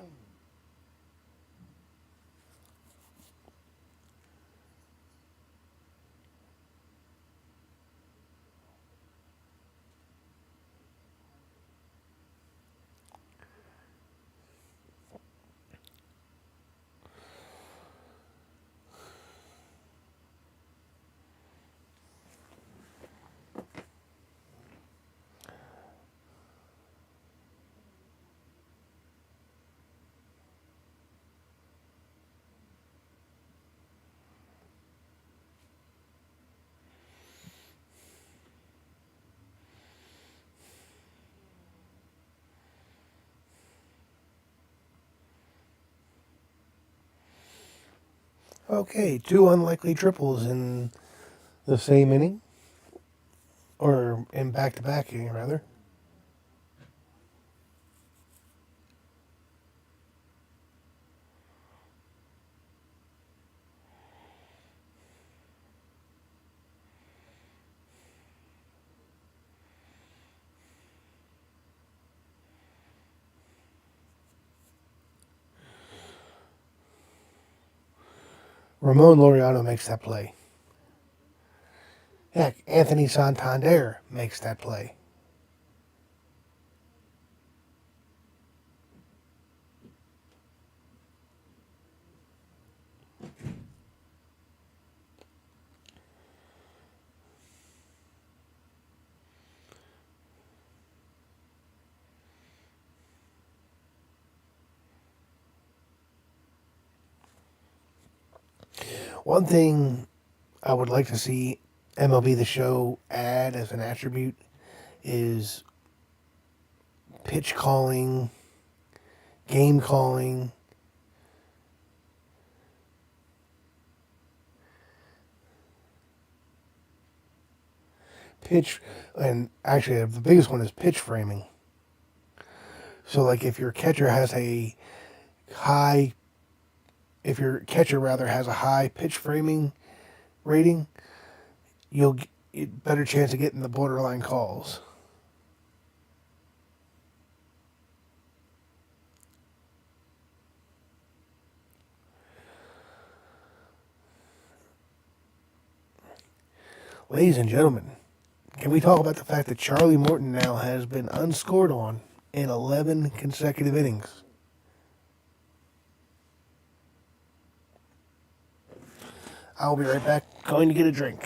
Okay, two unlikely triples in the same inning, or in back-to-back inning, rather. Ramon Laureano makes that play. Heck, Anthony Santander makes that play. One thing I would like to see MLB The Show add as an attribute is pitch calling, game calling. Pitch, and actually the biggest one is pitch framing. So, like, if your catcher has a high, if your catcher rather has a high pitch framing rating, you'll get better chance of getting the borderline calls. Ladies and gentlemen, can we talk about the fact that Charlie Morton now has been unscored on in 11 consecutive innings? I'll be right back, going to get a drink.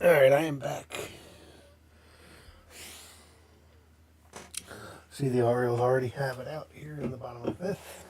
Alright, I am back. See, the Orioles already have it out here in the bottom of the fifth.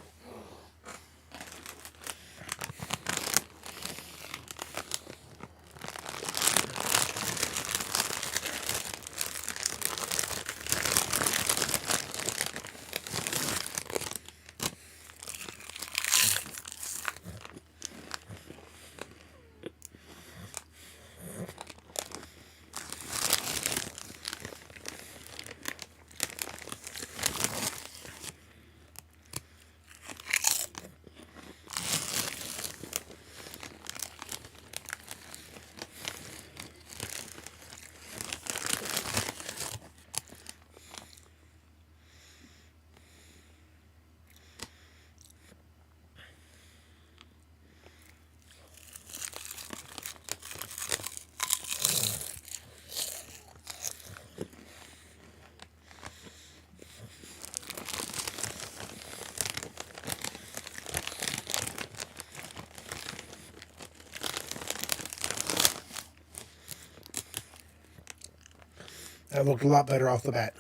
That looked a lot better off the bat.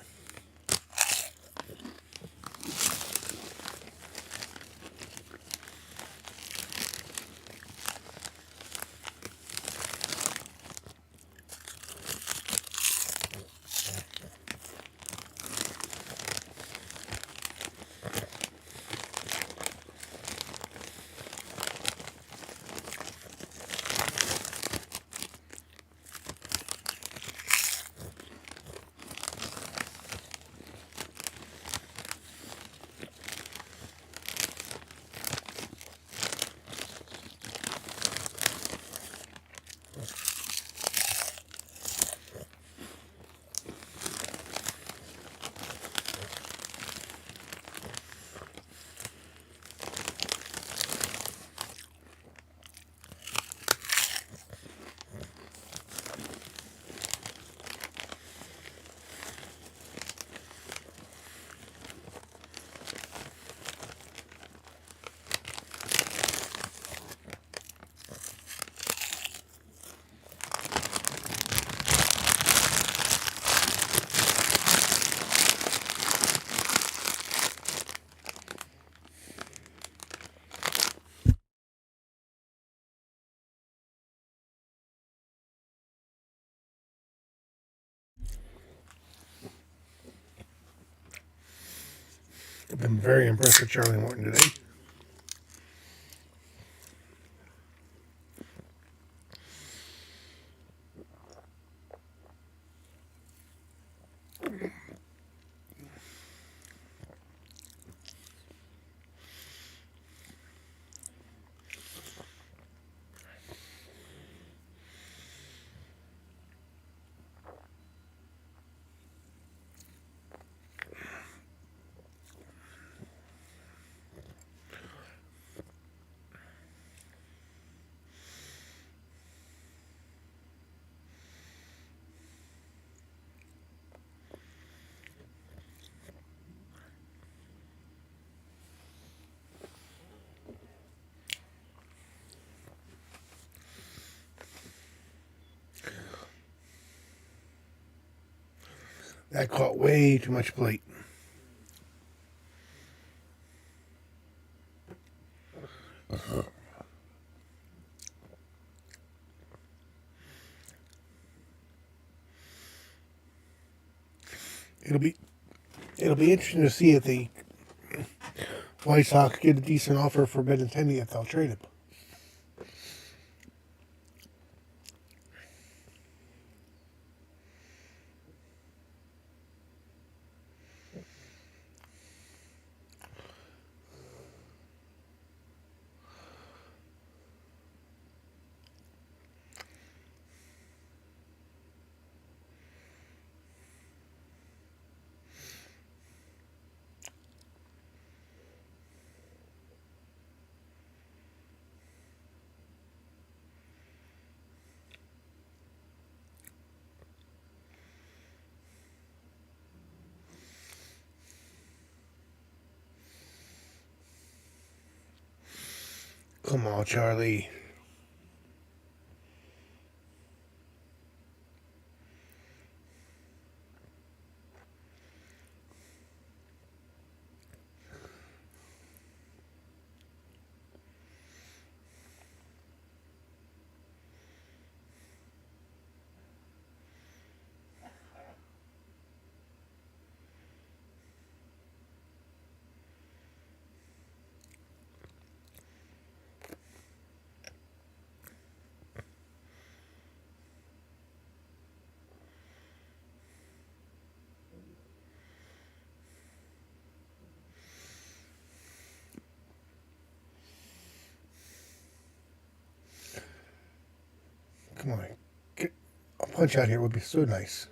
I've been very impressed with Charlie Morton today. That caught way too much plate. It'll be interesting to see if the White Sox get a decent offer for Benintendi if they'll trade him. Come on, Charlie. Come on. A punch out here would be so nice.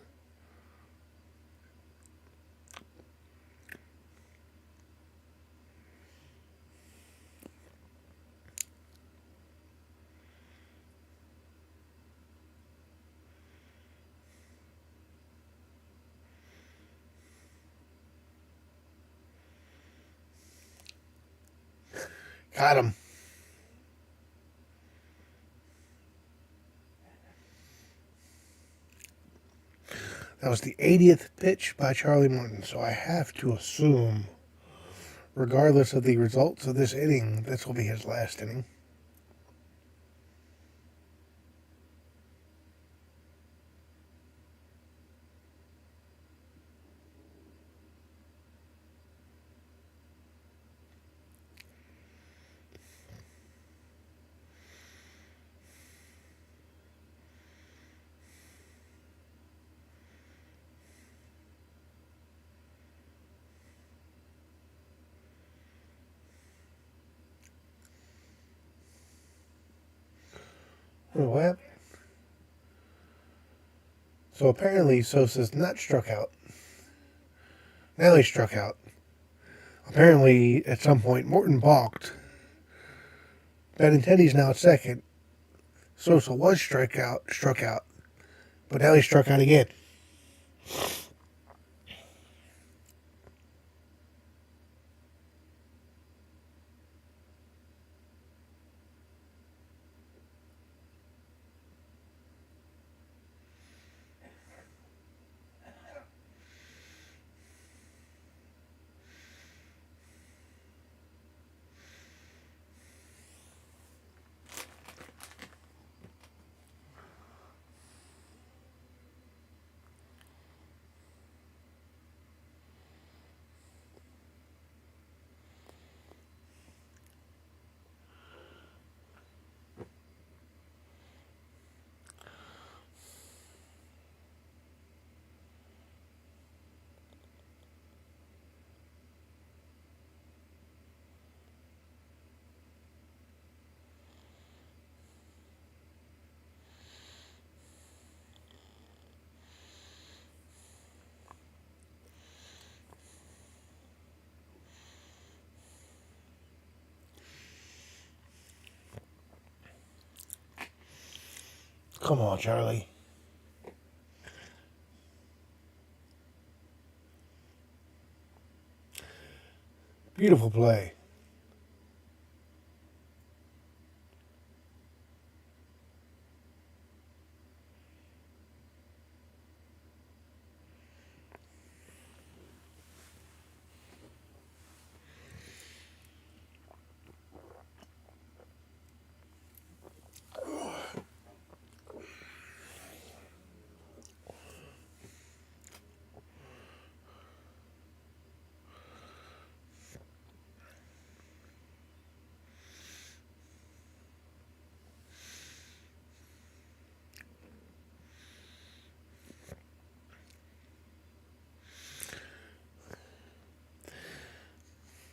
Got him. That was the 80th pitch by Charlie Morton, so I have to assume, regardless of the results of this inning, this will be his last inning. What happened? So apparently Sosa's not struck out. Now he struck out. Apparently, at some point, Morton balked. Benintenti's now at second. Sosa was struck out, but now he struck out again. Come on, Charlie. Beautiful play.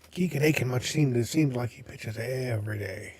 Keegan Aiken seems like he pitches every day.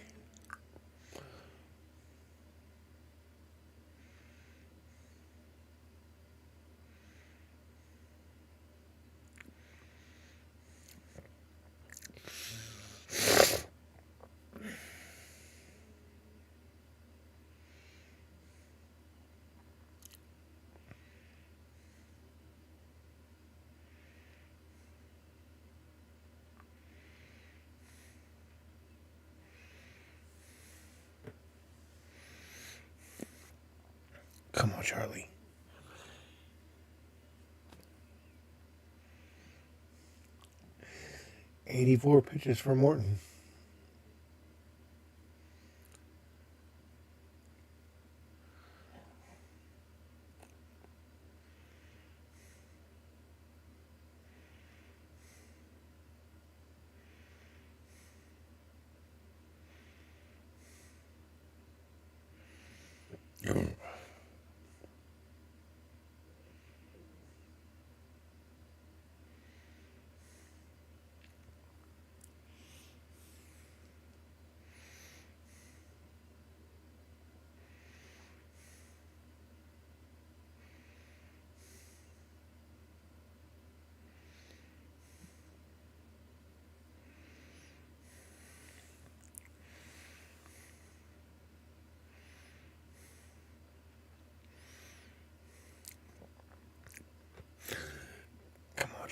Come on, Charlie. "84 pitches for Morton."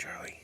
Charlie.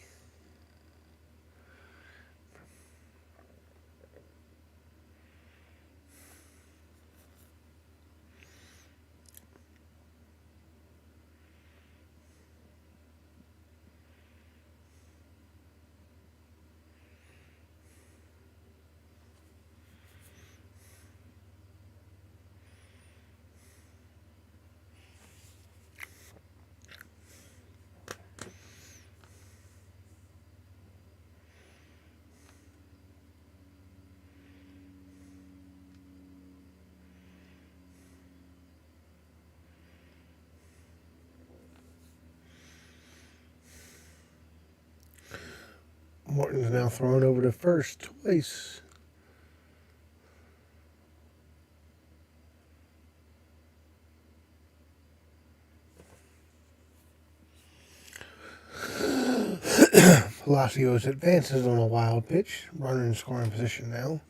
Morton's now throwing over to first twice. Palacios advances on a wild pitch. Runner in scoring position now.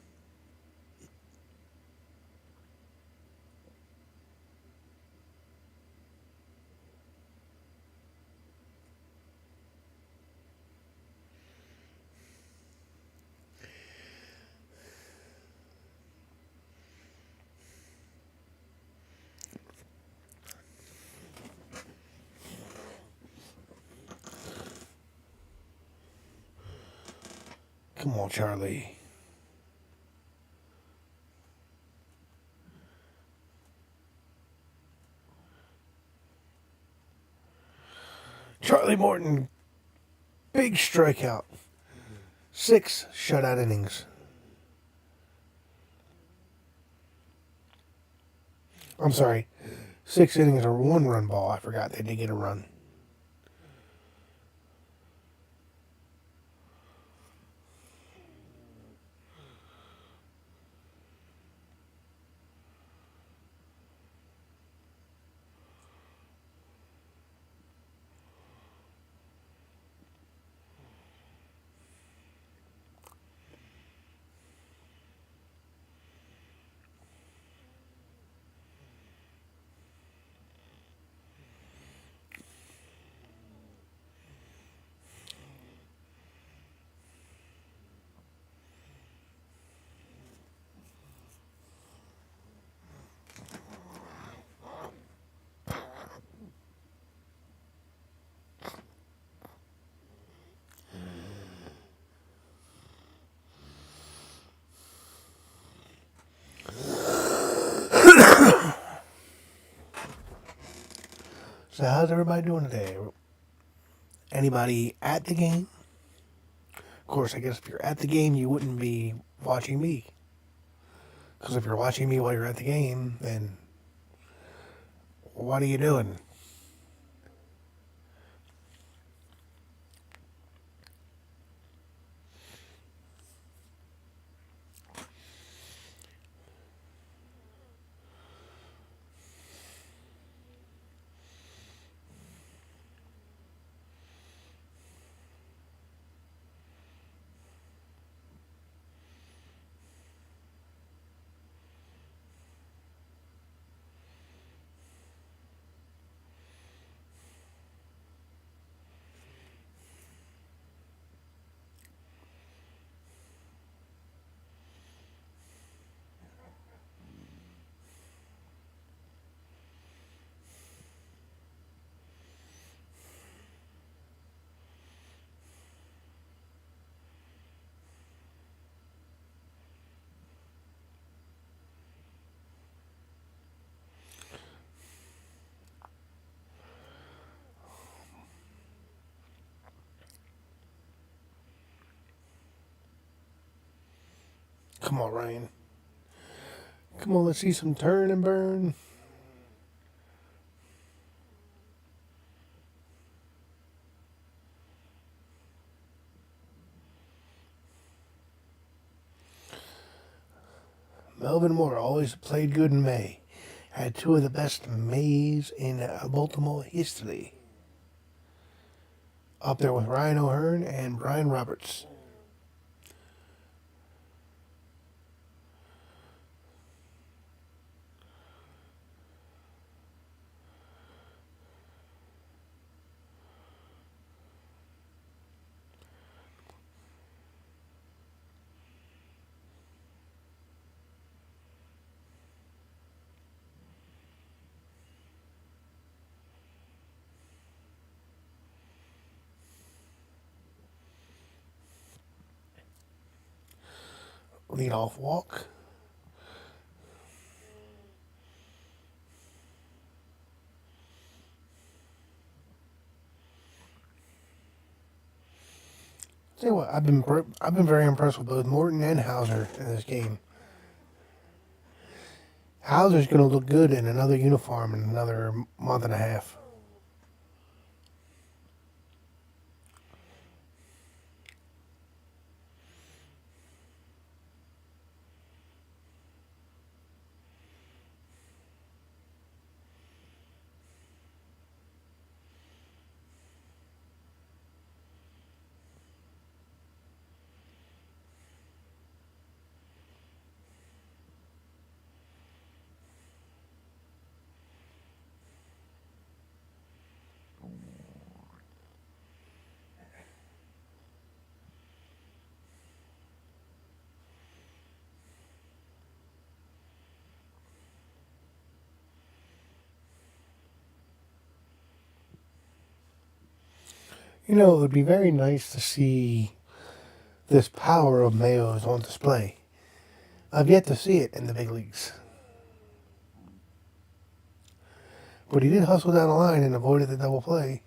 Come on, Charlie. Charlie Morton, big strikeout. 6 shutout innings. I'm sorry, 6 innings or 1 run ball. I forgot they did get a run. So how's everybody doing today? Anybody at the game? Of course, I guess if you're at the game, you wouldn't be watching me. Because if you're watching me while you're at the game, then what are you doing? Come on, Ryan. Come on, let's see some turn and burn. Melvin Moore always played good in May. Had 2 of the best Mays in Baltimore history. Up there with Ryan O'Hearn and Brian Roberts. leadoff walk. Tell you what, I've been very impressed with both Morton and Hauser in this game. Hauser's going to look good in another uniform in another month and a half. You know, it would be very nice to see this power of Mayo's on display. I've yet to see it in the big leagues. But he did hustle down the line and avoided the double play.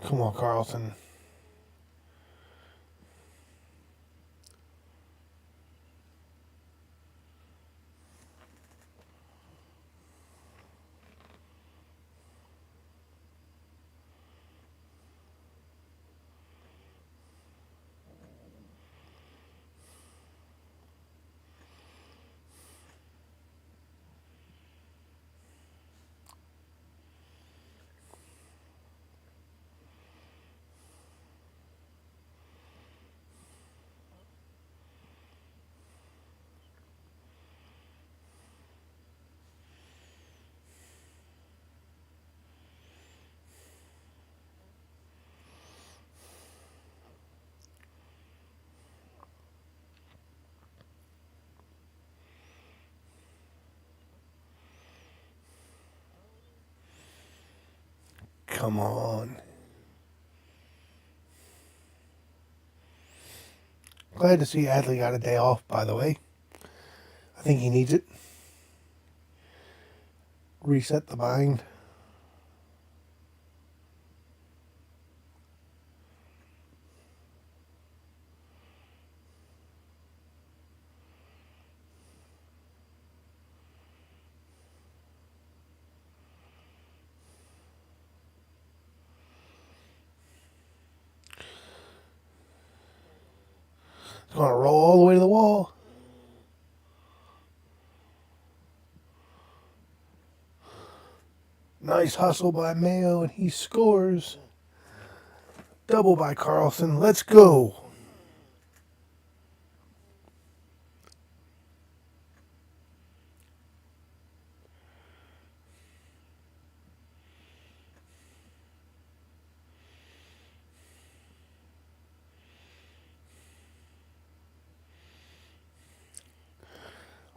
Come on, Carlson. Come on. Glad to see Adley got a day off, by the way. I think he needs it. Reset the mind. It's going to roll all the way to the wall. Nice hustle by Mayo, and he scores. Double by Carlson. Let's go.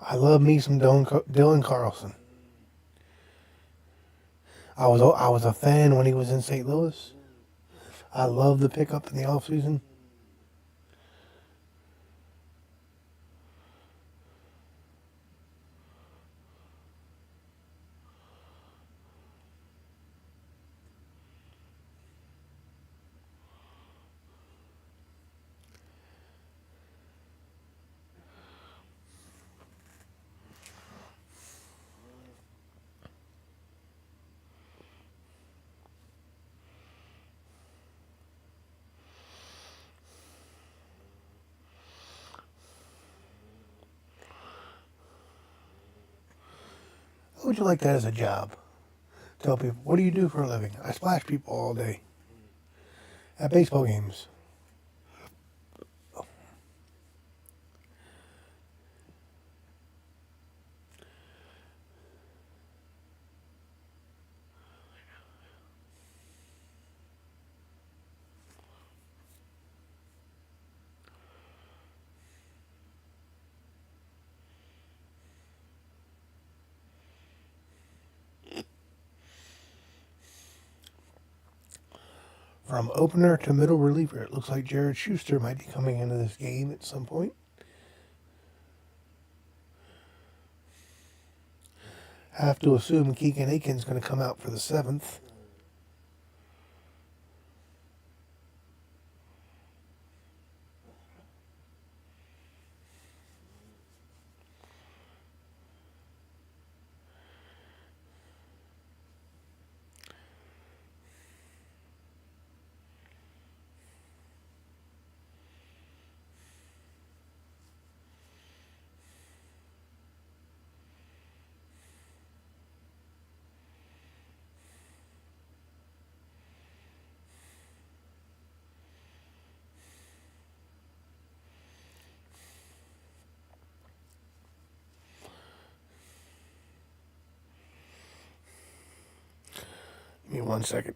I love me some Dylan Carlson. I was a fan when he was in St. Louis. I love the pickup in the offseason. How would you like that as a job? Tell people, what do you do for a living? I splash people all day at baseball games. From opener to middle reliever, it looks like Jared Schuster might be coming into this game at some point. Have to assume Keegan Aiken's going to come out for the 7th. Give me 1 second.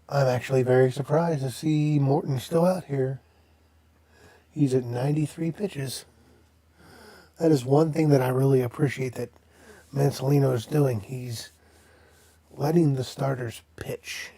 I'm actually very surprised to see Morton still out here. He's at 93 pitches. That is one thing that I really appreciate that Mansolino is doing. He's letting the starters pitch.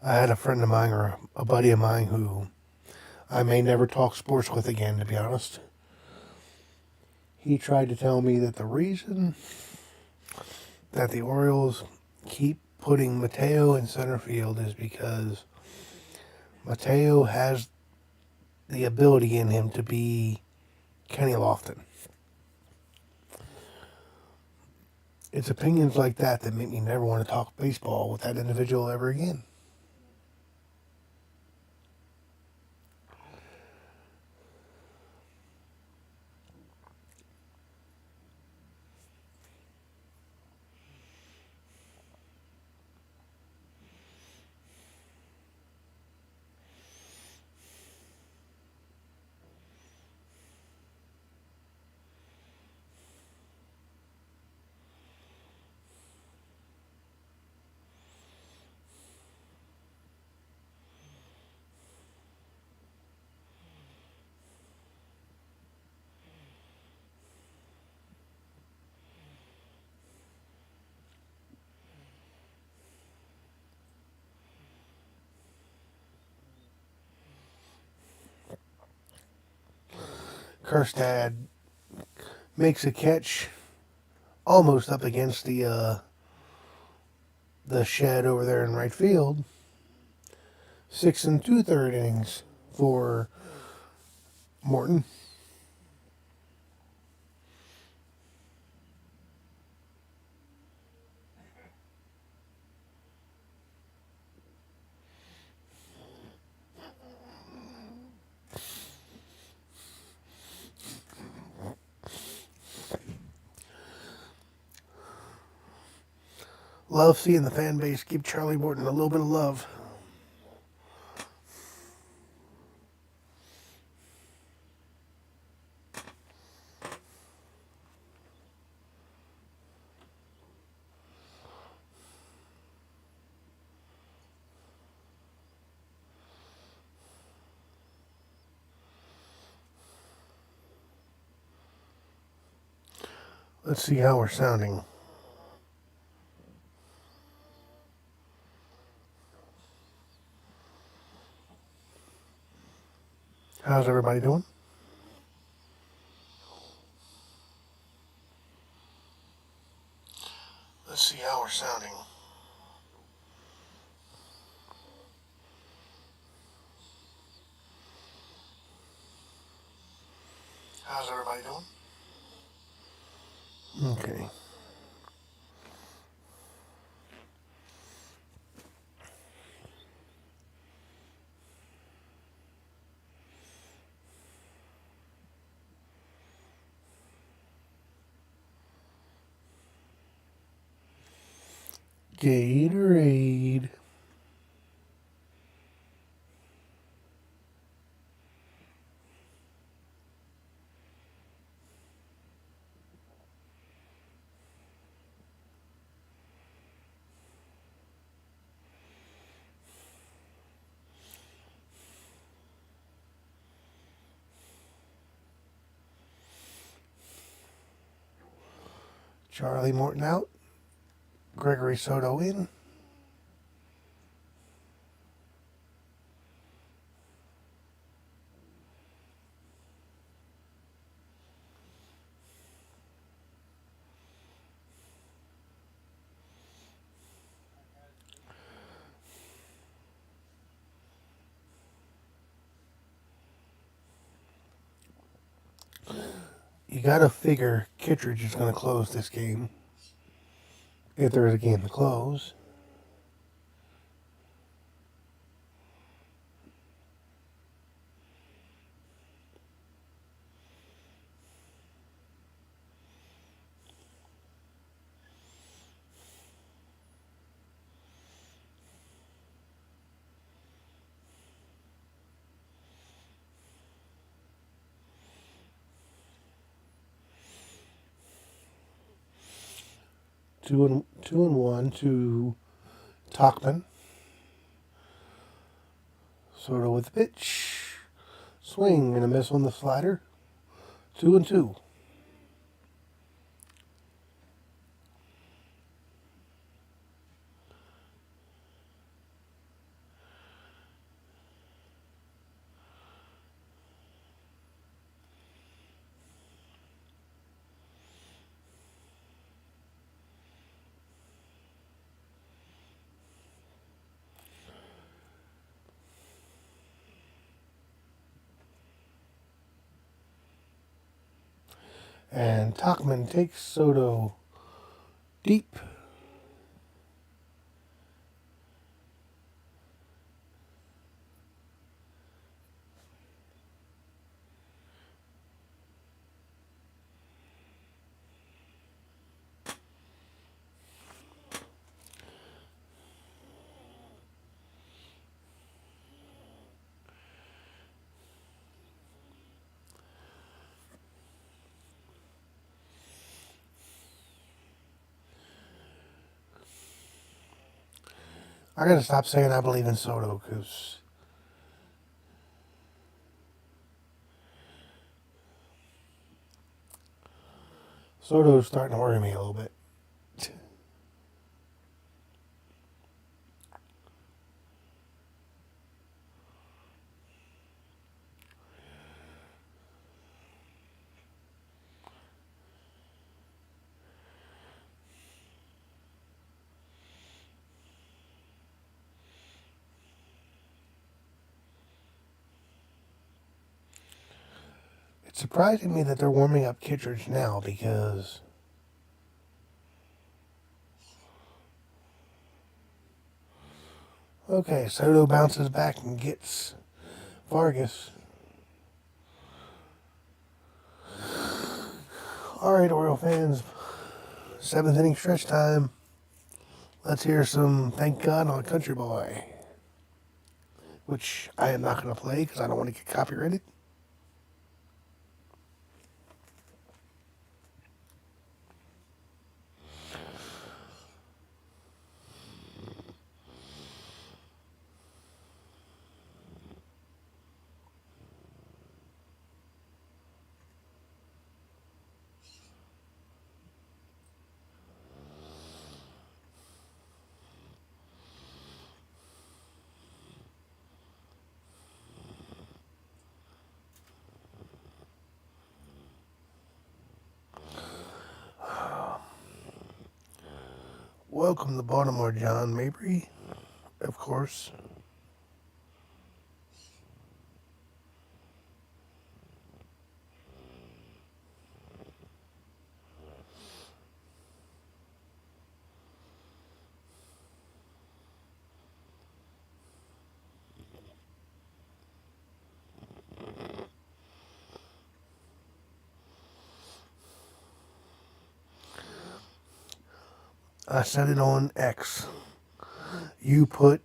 I had a friend of mine or a buddy of mine who I may never talk sports with again, to be honest. He tried to tell me that the reason that the Orioles keep putting Mateo in center field is because Mateo has the ability in him to be Kenny Lofton. It's opinions like that that make me never want to talk baseball with that individual ever again. Kerstad makes a catch almost up against the shed over there in right field. 6 2/3 innings for Morton. Love seeing the fan base give Charlie Morton a little bit of love. Let's see how we're sounding. How's everybody doing? Let's see how we're sounding. How's everybody doing? Okay. Gatorade. Charlie Morton out. Gregory Soto in. You gotta figure Kittredge is gonna close this game. If there is a game to close. Two and one to Talkman. Soto with the pitch. Swing and a miss on the slider. 2-2. And Tachman takes Soto deep. I gotta stop saying I believe in Soto because Soto's starting to worry me a little bit. It's surprising me that they're warming up Kittredge now because okay, Soto bounces back and gets Vargas. All right, Oriole fans, 7th inning stretch time. Let's hear some "Thank God" on Country Boy, which I am not going to play because I don't want to get copyrighted. Welcome to Baltimore, John Mabry, of course. I said it on X. You put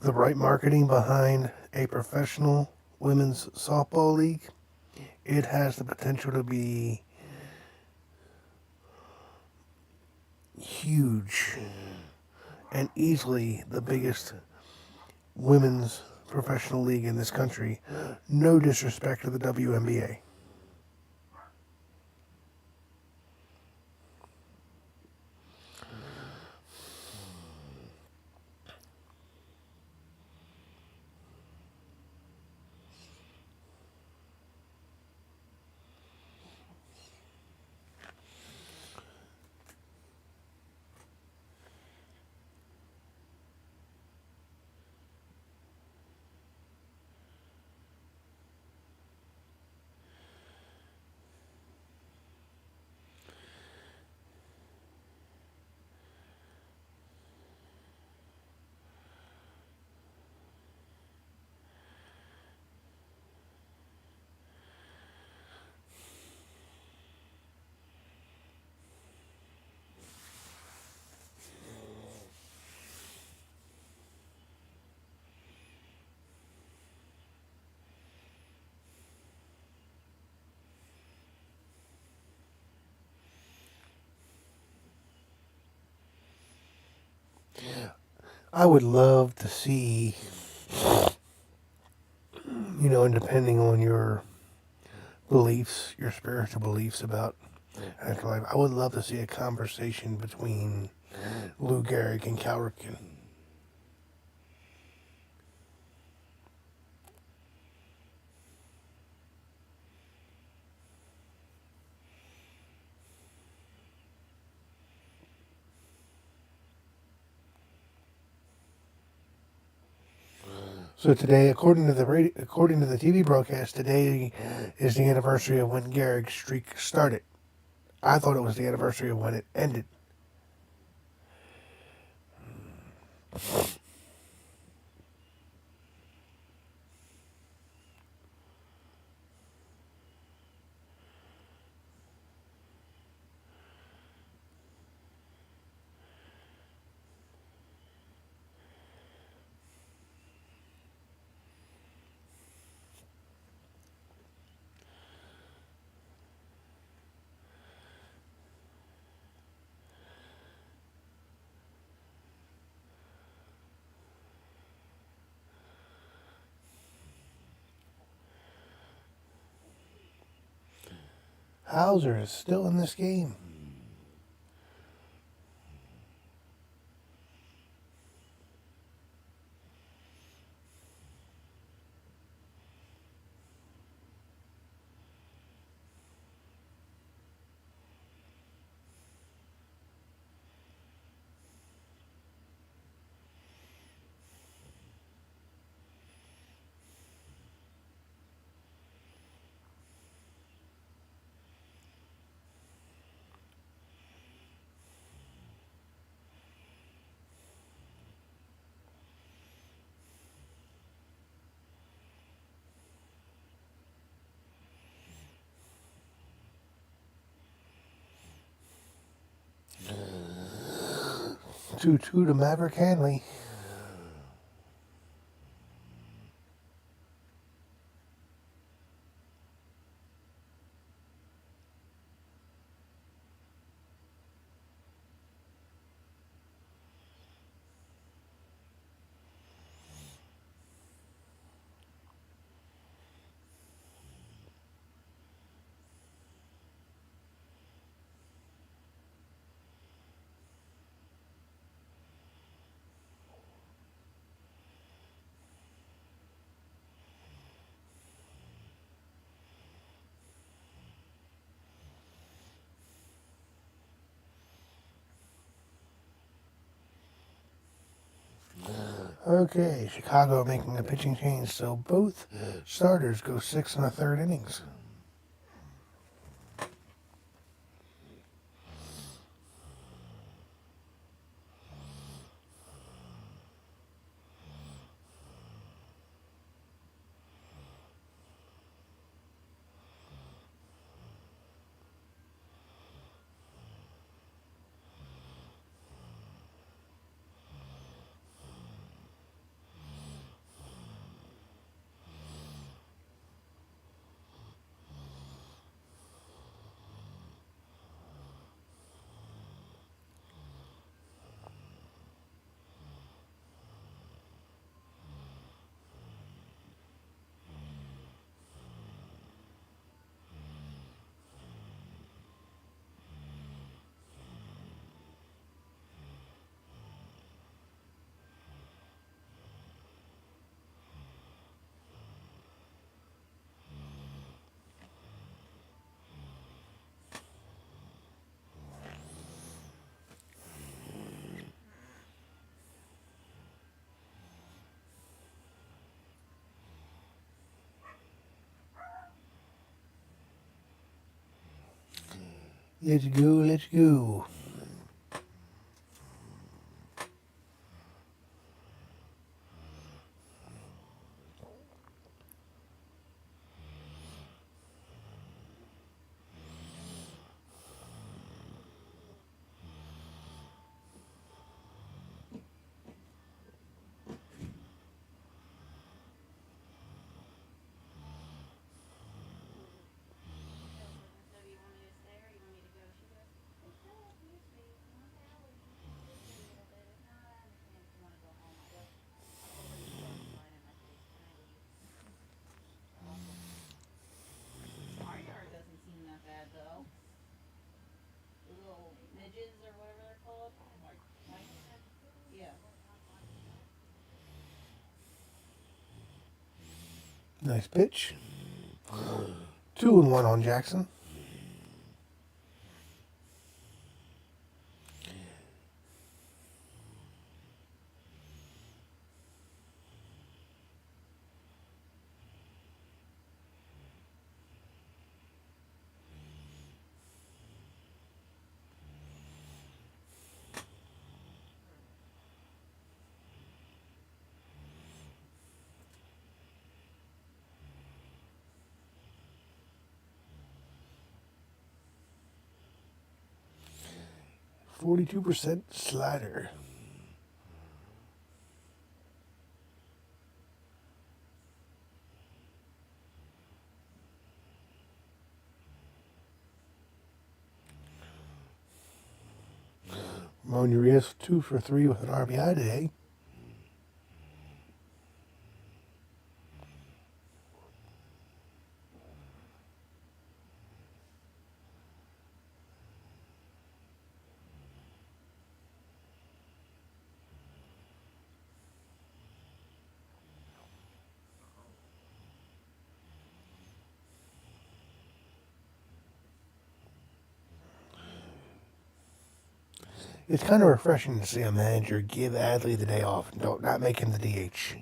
the right marketing behind a professional women's softball league, it has the potential to be huge and easily the biggest women's professional league in this country. No disrespect to the WNBA. I would love to see, and depending on your beliefs, your spiritual beliefs about afterlife, I would love to see a conversation between Lou Gehrig and Cal Ripken. So today, according to the TV broadcast, today is the anniversary of when Gehrig's streak started. I thought it was the anniversary of when it ended. Hauser is still in this game. Two to Maverick Hanley. Okay, Chicago making a pitching change, so both starters go 6 1/3 innings. Let's go, let's go. Our yard doesn't seem that bad though. The little midges or whatever they're called. Yeah. Nice pitch. 2-1 on Jackson. 42% slider. Ramon Urias 2 for 3 with an RBI today. It's kind of refreshing to see a manager give Adley the day off and not make him the DH.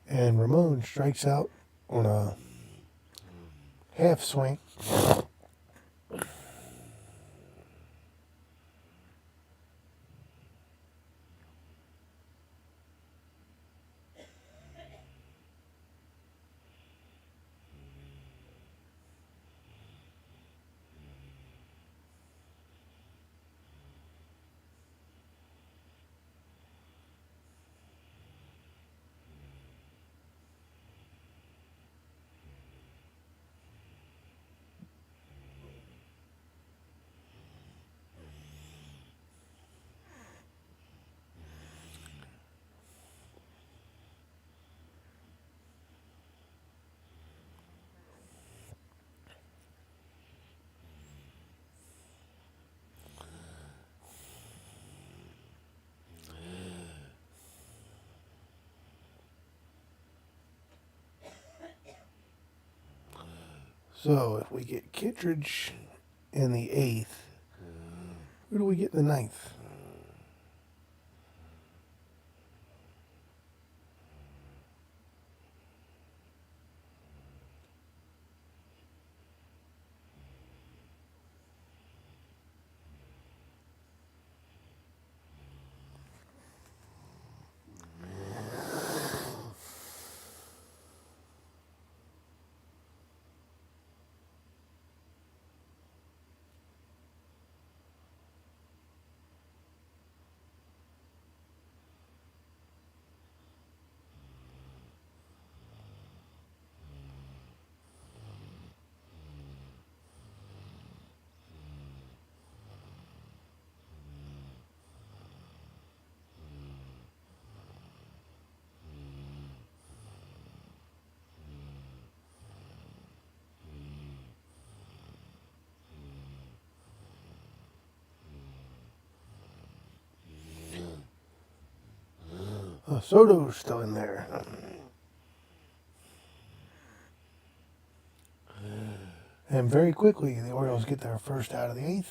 And Ramon strikes out on a half swing. So if we get Kittredge in the 8th, who do we get in the 9th? Soto's still in there. And very quickly, the Orioles get their first out of the 8th.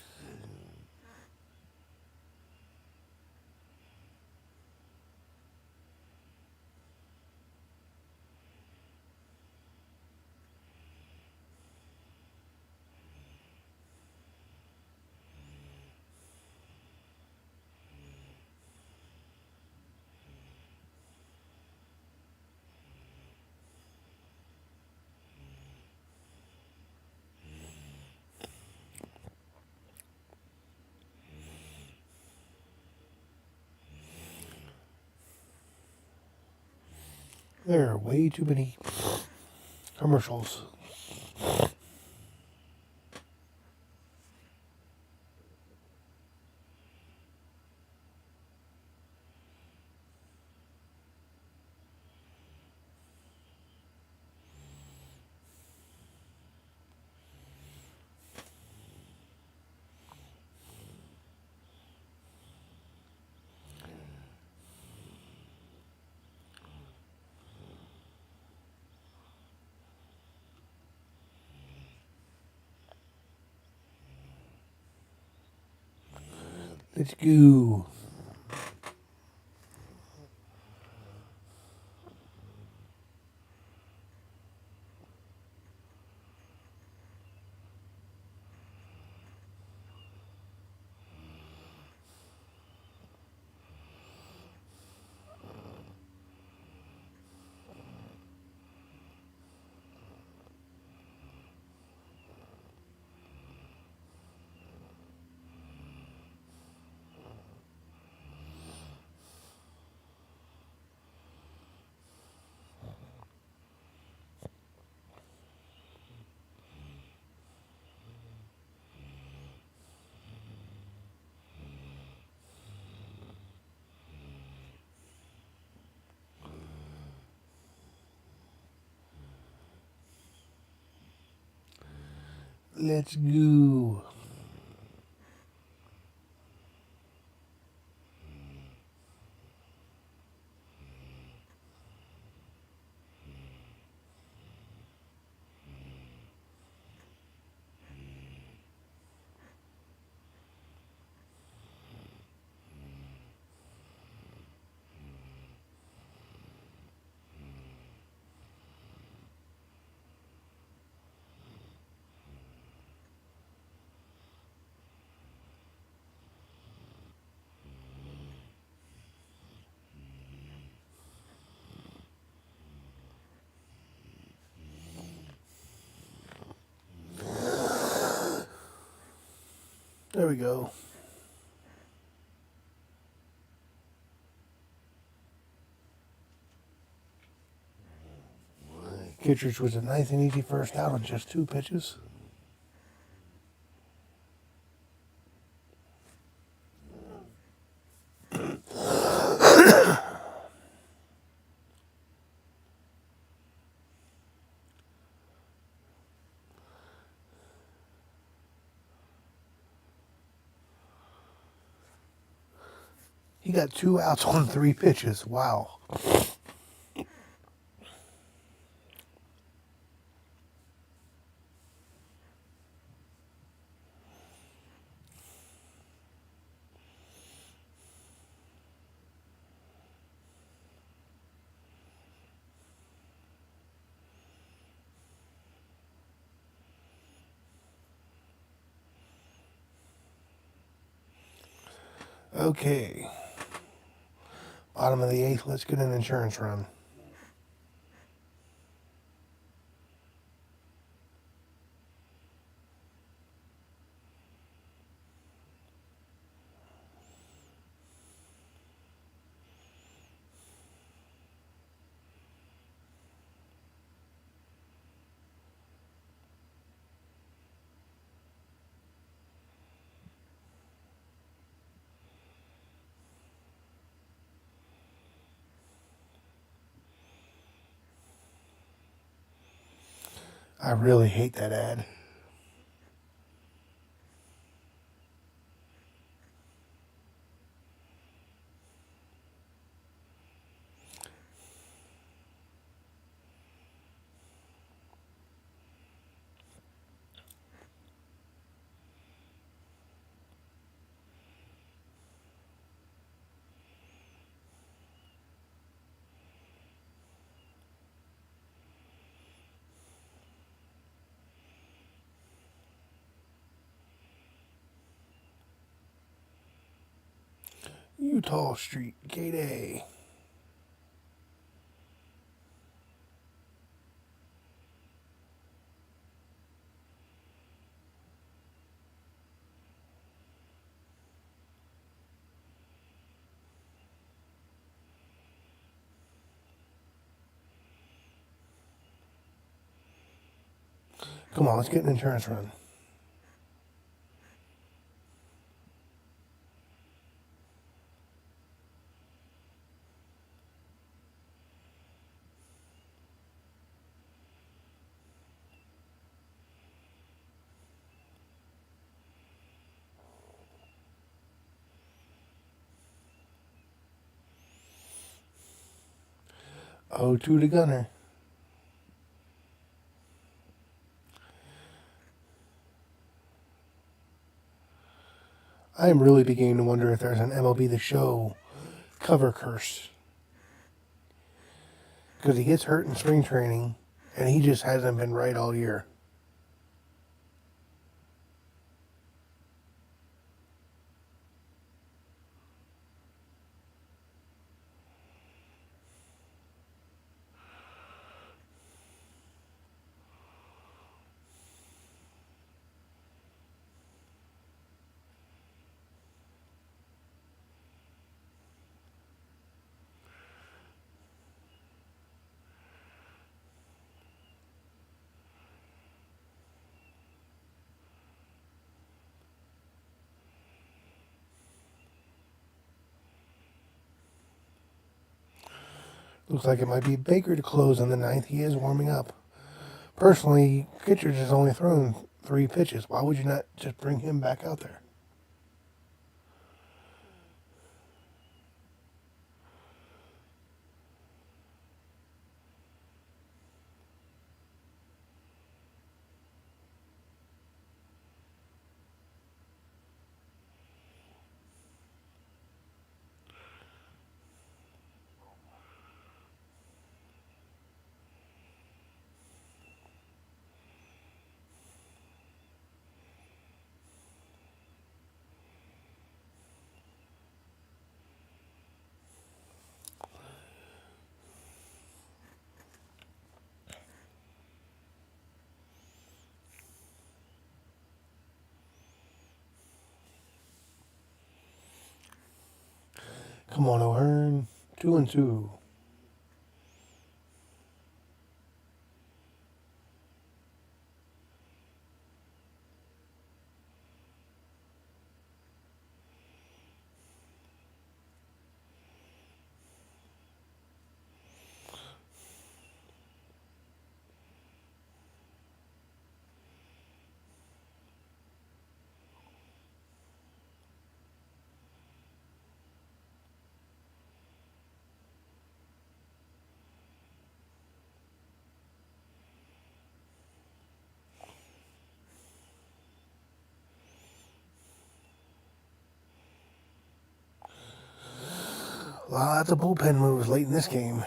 There are way too many commercials. Let's go. Let's go. There we go. Kittredge was a nice and easy first out on just 2 pitches. He got 2 outs on 3 pitches. Wow. Okay. Bottom of the 8th. Let's get an insurance run. I really hate that ad. Utah Street, Gate A. Come on, let's get an insurance run. Oh, to the gunner. I am really beginning to wonder if there's an MLB The Show cover curse. Because he gets hurt in spring training, and he just hasn't been right all year. Looks like it might be Baker to close in the ninth. He is warming up. Personally, Kittredge has only thrown 3 pitches. Why would you not just bring him back out there? Come on, O'Hearn. 2-2. Lots of bullpen moves late in this game.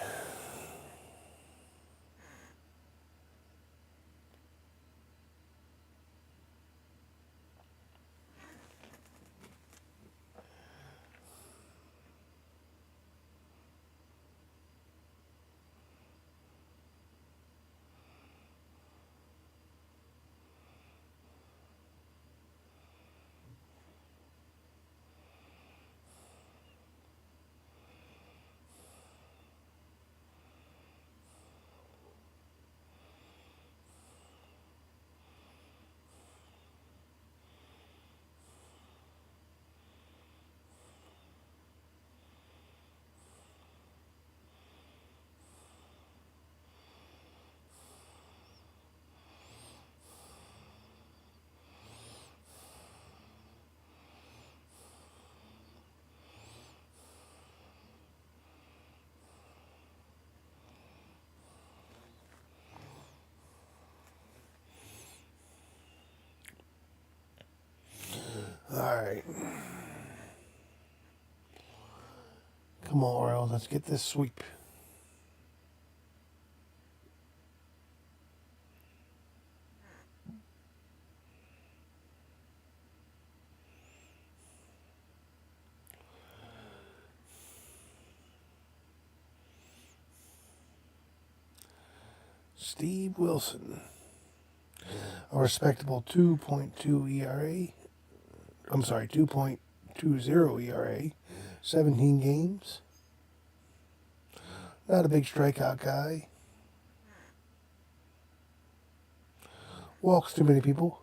Alright. Come on, Orioles. Let's get this sweep. Steve Wilson. A respectable 2.2 ERA. I'm sorry, 2.20 ERA. 17 games. Not a big strikeout guy. Walks too many people.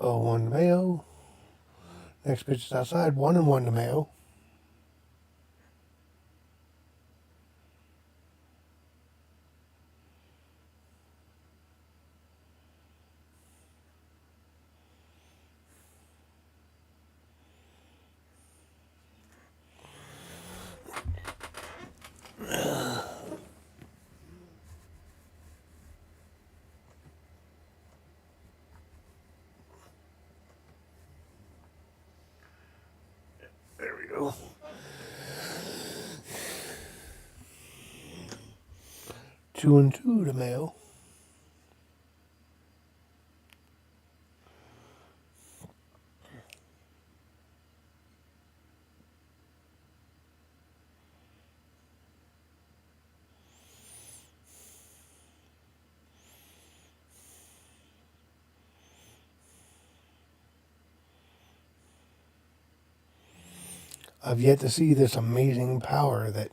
0-1 to Mayo. Next pitch is outside. 1-1 to Mayo. There we go. 2-2 to Mayo. I've yet to see this amazing power that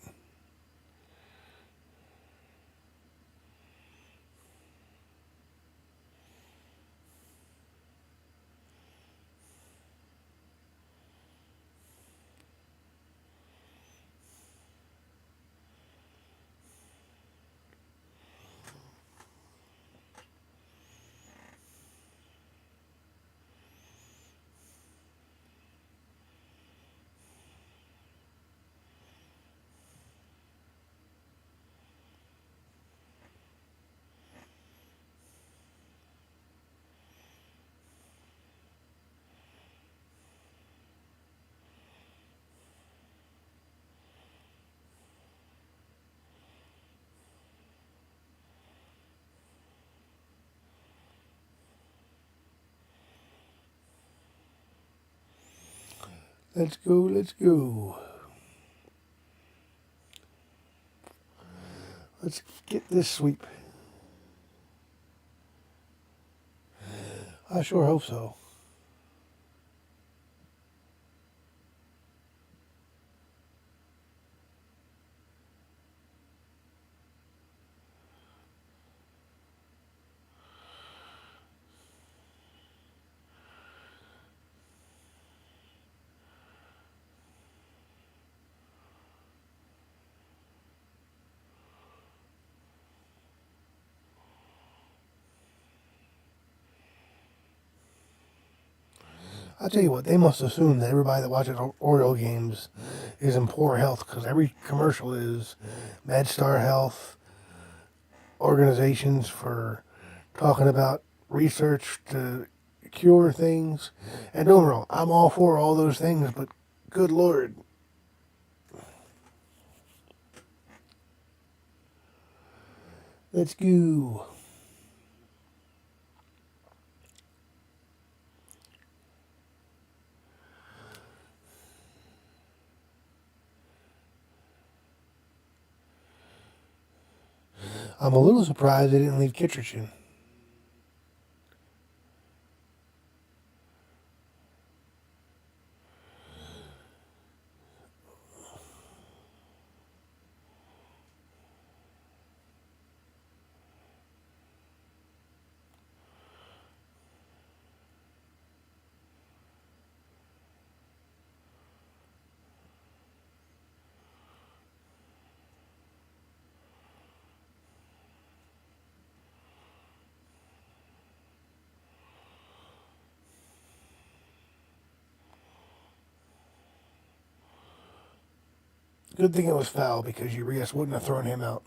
let's go, let's go. Let's get this sweep. I sure hope so. I'll tell you what, they must assume that everybody that watches Oriole games is in poor health because every commercial is MedStar Health, organizations for talking about research to cure things. And don't get me wrong, I'm all for all those things, but good Lord. Let's go. I'm a little surprised they didn't leave Kittredge in. Good thing it was foul because Urias wouldn't have thrown him out.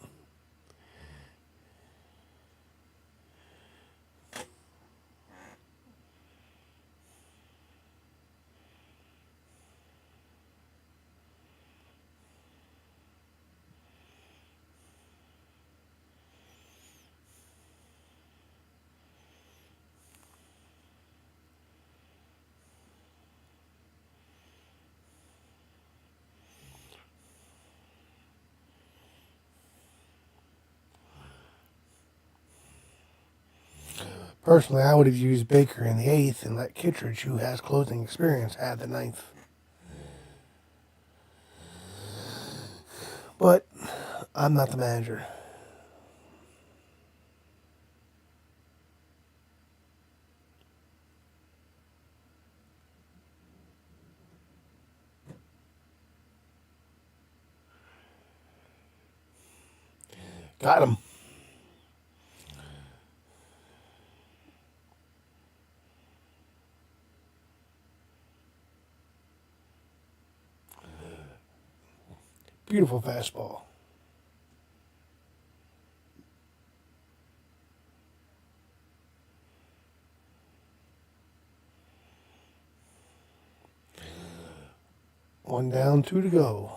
Personally, I would have used Baker in the 8th and let Kittredge, who has closing experience, have the 9th. But I'm not the manager. Got him. Beautiful fastball. One down, 2 to go.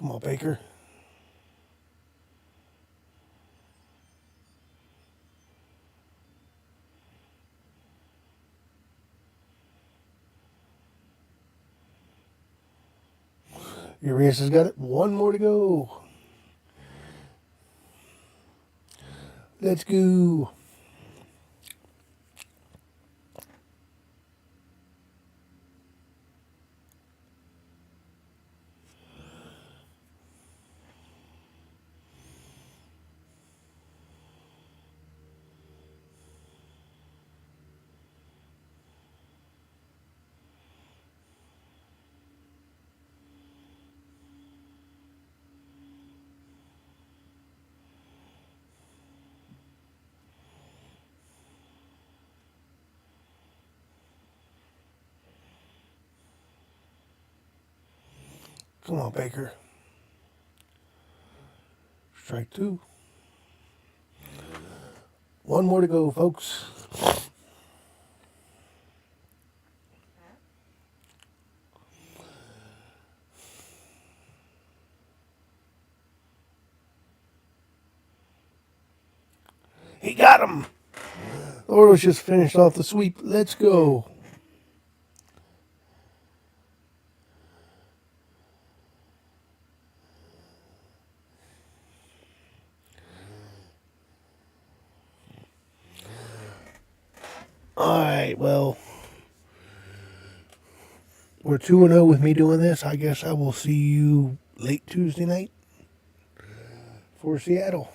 Come on, Baker. Urias has got it. One more to go. Let's go. Come on, Baker. Strike 2. One more to go, folks. He got him. The Orioles just finished off the sweep. Let's go. All right, well, we're 2-0 with me doing this. I guess I will see you late Tuesday night for Seattle.